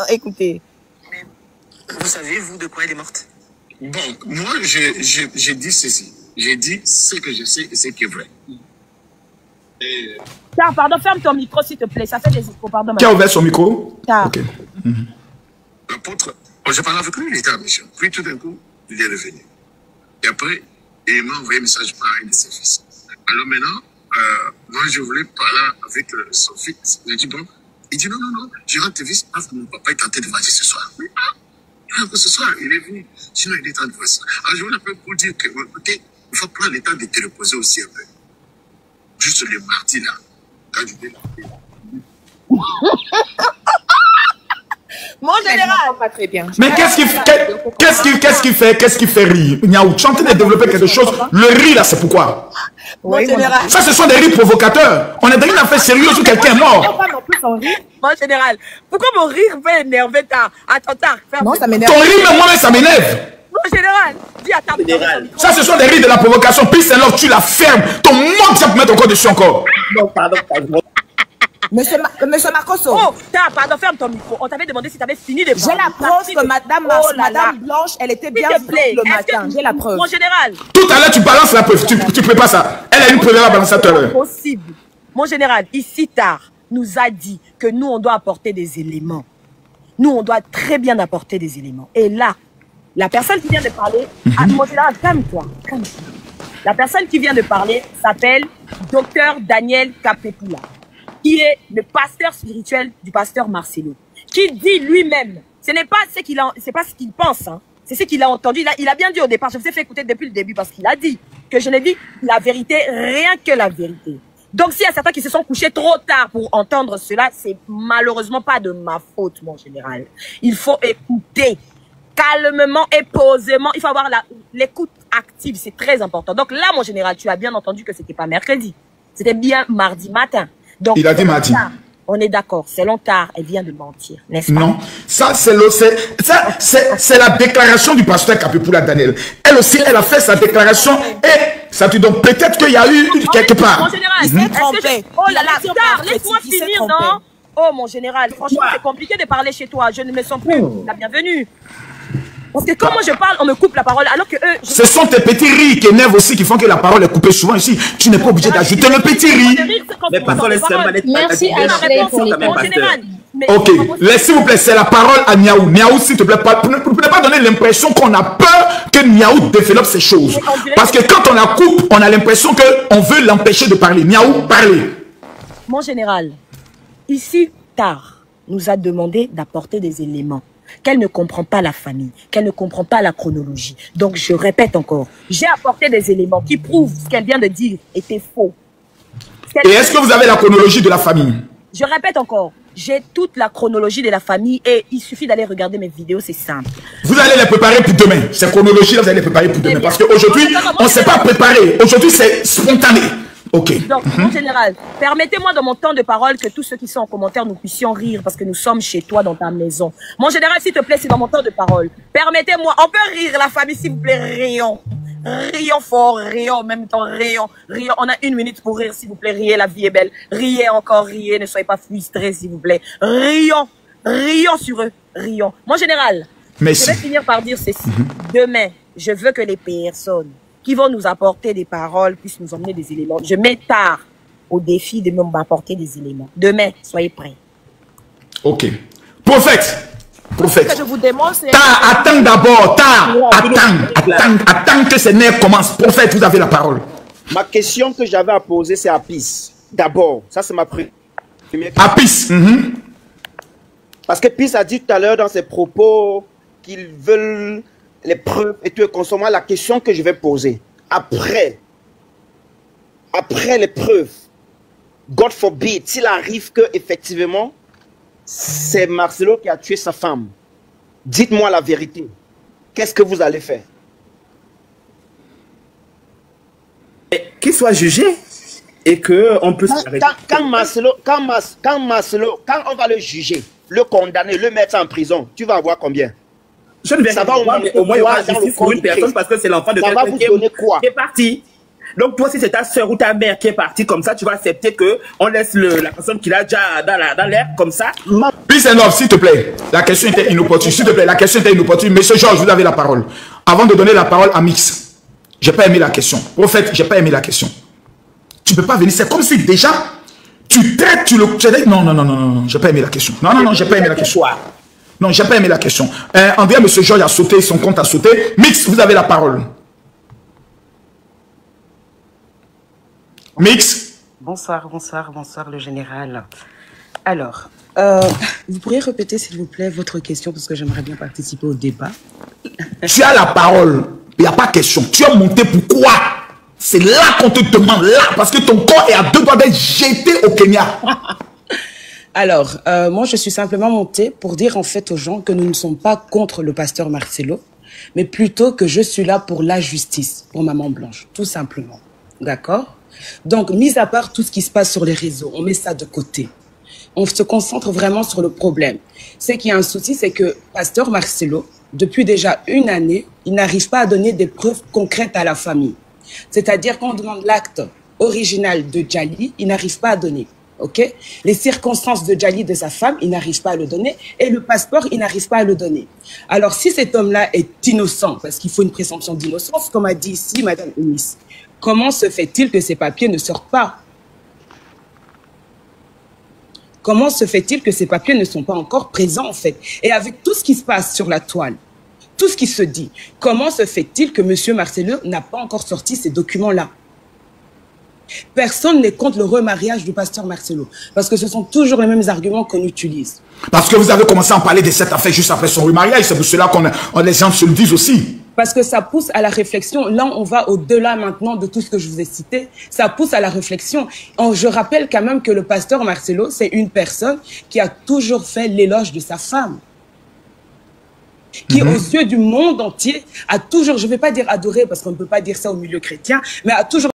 Écoutez. Vous savez, vous, de quoi elle est morte? Bon, moi, j'ai dit ceci. J'ai dit ce que je sais et ce qui est vrai. Et... Tar, pardon, ferme ton micro, s'il te plaît. Ça fait des échos, pardon. Qui a ouvert son micro? Tar. Ok. L'apôtre, je parlais avec lui, il était à mission. Puis tout d'un coup, il est revenu. Et après, il m'a envoyé un message par un de ses fils. Alors maintenant, moi, je voulais parler avec son fils. J'ai dit, bon, il dit, non, non, non, je rentre tes fils parce que mon papa est tenté de voyager ce soir. Ce soir, il est venu. Sinon, il est en train de voir ça. Alors, je voulais un peu pour dire que, écoutez, il faut prendre le temps de te reposer aussi un peu. Juste le mardi, là, quand je vais l'appeler. Mon général. Pas très bien. Mais qu'est-ce qui fait rire? Niaou, tu es en train de développer quelque chose. Le rire, là, c'est pourquoi? Oui, général. Ça, ce sont des rires provocateurs. On est dans une affaire sérieuse où quelqu'un est mort. Mon général, pourquoi mon rire fait énerver ta... Attends, non, ça m'énerve. Ton rire, même moi-même, ça m'énerve. Mon général, dis à ta général. Ça, ce sont des rires de la provocation. Puis c'est là que tu la fermes. Ton monde, ça peut mettre encore dessus encore. Non, pardon. Monsieur Marcoso. Oh, pardon, ferme ton micro. On t'avait demandé si tu avais fini de parler. J'ai la preuve que Madame Blanche, elle était bien vivante le matin. J'ai la preuve. Mon général. Tout à l'heure, tu balances la preuve. Tu ne peux pas ça. Elle a une preuve à balancer tout à l'heure. Possible. Mon général, ici tard, nous a dit que nous, on doit apporter des éléments. Nous, on doit très bien apporter des éléments. Et là, la personne qui vient de parler, mon général, calme-toi. La personne qui vient de parler s'appelle Dr Daniel Capepula, qui est le pasteur spirituel du pasteur Marcelo, qui dit lui-même, ce n'est pas ce qu'il pense, hein, c'est ce qu'il a entendu. Il a bien dit au départ, je vous ai fait écouter depuis le début parce qu'il a dit que je n'ai dit la vérité, rien que la vérité. Donc s'il y a certains qui se sont couchés trop tard pour entendre cela, c'est malheureusement pas de ma faute, mon général. Il faut écouter calmement et posément. Il faut avoir l'écoute active, c'est très important. Donc là, mon général, tu as bien entendu que c'était pas mercredi, c'était bien mardi matin. Donc, il a dit mardi. On est d'accord, selon Tar, elle vient de mentir, n'est-ce pas? Non, ça c'est la déclaration du pasteur Capepula Daniel. Elle aussi, elle a fait sa déclaration et ça te donne peut-être qu'il y a eu quelque part. Mon général, oh là là, Tar, laisse-moi finir, non? Oh mon général, franchement, c'est compliqué de parler chez toi. Je ne me sens plus la bienvenue. Parce que quand moi je parle, on me coupe la parole, alors que eux... Ce sont tes petits rires qui énervent aussi, qui font que la parole est coupée souvent ici. Tu n'es pas obligé d'ajouter le petit rire. Mais parfois, merci Ashley pour les Ok, s'il vous plaît, c'est la parole à Niaou. Niaou, s'il te plaît, ne pas donner l'impression qu'on a peur que Niaou développe ces choses. Parce que quand on la coupe, on a l'impression qu'on veut l'empêcher de parler. Niaou, parlez. Mon général, Ici, Tare nous a demandé d'apporter des éléments qu'elle ne comprend pas la famille, qu'elle ne comprend pas la chronologie. Donc, je répète encore, j'ai apporté des éléments qui prouvent ce qu'elle vient de dire était faux. Et est-ce que vous avez la chronologie de la famille? Je répète encore, j'ai toute la chronologie de la famille et il suffit d'aller regarder mes vidéos, c'est simple. Vous allez les préparer pour demain. Ces chronologies-là, vous allez les préparer pour demain. Parce qu'aujourd'hui, on ne s'est pas préparé. Aujourd'hui, c'est spontané. Ok. Donc, en général, permettez-moi dans mon temps de parole que tous ceux qui sont en commentaire, nous puissions rire parce que nous sommes chez toi dans ta maison. Mon général, s'il te plaît, c'est dans mon temps de parole. Permettez-moi, on peut rire la famille, s'il vous plaît, rions. Rions fort, rions en même temps, rions. Rions. On a 1 minute pour rire, s'il vous plaît, riez, la vie est belle. Riez encore, riez, ne soyez pas frustrés, s'il vous plaît. Rions, rions sur eux, rions. Mon général, merci. Je vais finir par dire ceci. Demain, je veux que les personnes qui vont nous apporter des paroles puissent nous emmener des éléments. Je mets Tare au défi de m'apporter des éléments. Demain, soyez prêts. Ok. Prophète. Prophète. Ce que je vous demande, c'est... Tare, attends d'abord. Tare, attends que ces nerfs commencent. Prophète, vous avez la parole. Ma question que j'avais à poser, c'est à Peace. D'abord, ça c'est ma première question. À Peace. Parce que Peace a dit tout à l'heure dans ses propos qu'ils veulent les preuves et tout, concernant la question que je vais poser. Après les preuves, God forbid, s'il arrive que effectivement c'est Marcelo qui a tué sa femme, dites-moi la vérité. Qu'est-ce que vous allez faire? Qu'il soit jugé et que on peut quand on va le juger, le condamner, le mettre en prison, tu vas avoir combien? Je ne vais pas voir, mais au moins il y aura justice pour une personne parce que c'est l'enfant de quelqu'un qui est parti. Donc toi, si c'est ta soeur ou ta mère qui est partie comme ça, tu vas accepter que on laisse la personne qui l'a déjà dans l'air comme ça. Peace and love, s'il te plaît. La question était inopportune. S'il te plaît, la question était inopportune. Monsieur Georges, vous avez la parole. Avant de donner la parole à Mix, j'ai pas aimé la question. Prophète, j'ai pas aimé la question. Tu peux pas venir. C'est comme si déjà tu traites, non, j'ai pas aimé la question. Non, j'ai pas aimé la question. Non, j'ai pas aimé la question. André, monsieur Georges a sauté, son compte a sauté. Mix, vous avez la parole. Mix. Bonsoir le général. Alors, vous pourriez répéter s'il vous plaît votre question parce que j'aimerais bien participer au débat. Tu as la parole, il n'y a pas question. Tu es monté pourquoi? C'est là qu'on te demande, là, parce que ton corps est à 2 doigts d'être jeté au Kenya. Alors, moi je suis simplement montée pour dire en fait aux gens que nous ne sommes pas contre le pasteur Marcelo, mais plutôt que je suis là pour la justice, pour Maman Blanche, tout simplement. D'accord? Donc, mis à part tout ce qui se passe sur les réseaux, on met ça de côté. On se concentre vraiment sur le problème. C'est qu'il y a un souci, c'est que pasteur Marcelo, depuis déjà 1 année, il n'arrive pas à donner des preuves concrètes à la famille. C'est-à-dire qu'on demande l'acte original de Djali, il n'arrive pas à donner. Okay? Les circonstances de Djali, de sa femme, il n'arrive pas à le donner. Et le passeport, il n'arrive pas à le donner. Alors, si cet homme-là est innocent, parce qu'il faut une présomption d'innocence, comme a dit ici Madame Eunice, comment se fait-il que ces papiers ne sortent pas? Comment se fait-il que ces papiers ne sont pas encore présents, en fait? Et avec tout ce qui se passe sur la toile, tout ce qui se dit, comment se fait-il que M. Marcelo n'a pas encore sorti ces documents-là? Personne n'est contre le remariage du pasteur Marcelo. Parce que ce sont toujours les mêmes arguments qu'on utilise. Parce que vous avez commencé à en parler de cette affaire juste après son remariage. C'est pour cela qu'on les gens se le disent aussi. Parce que ça pousse à la réflexion. Là, on va au-delà maintenant de tout ce que je vous ai cité. Ça pousse à la réflexion. Je rappelle quand même que le pasteur Marcelo, c'est une personne qui a toujours fait l'éloge de sa femme. Qui, aux yeux du monde entier, a toujours, je ne vais pas dire adoré, parce qu'on ne peut pas dire ça au milieu chrétien, mais a toujours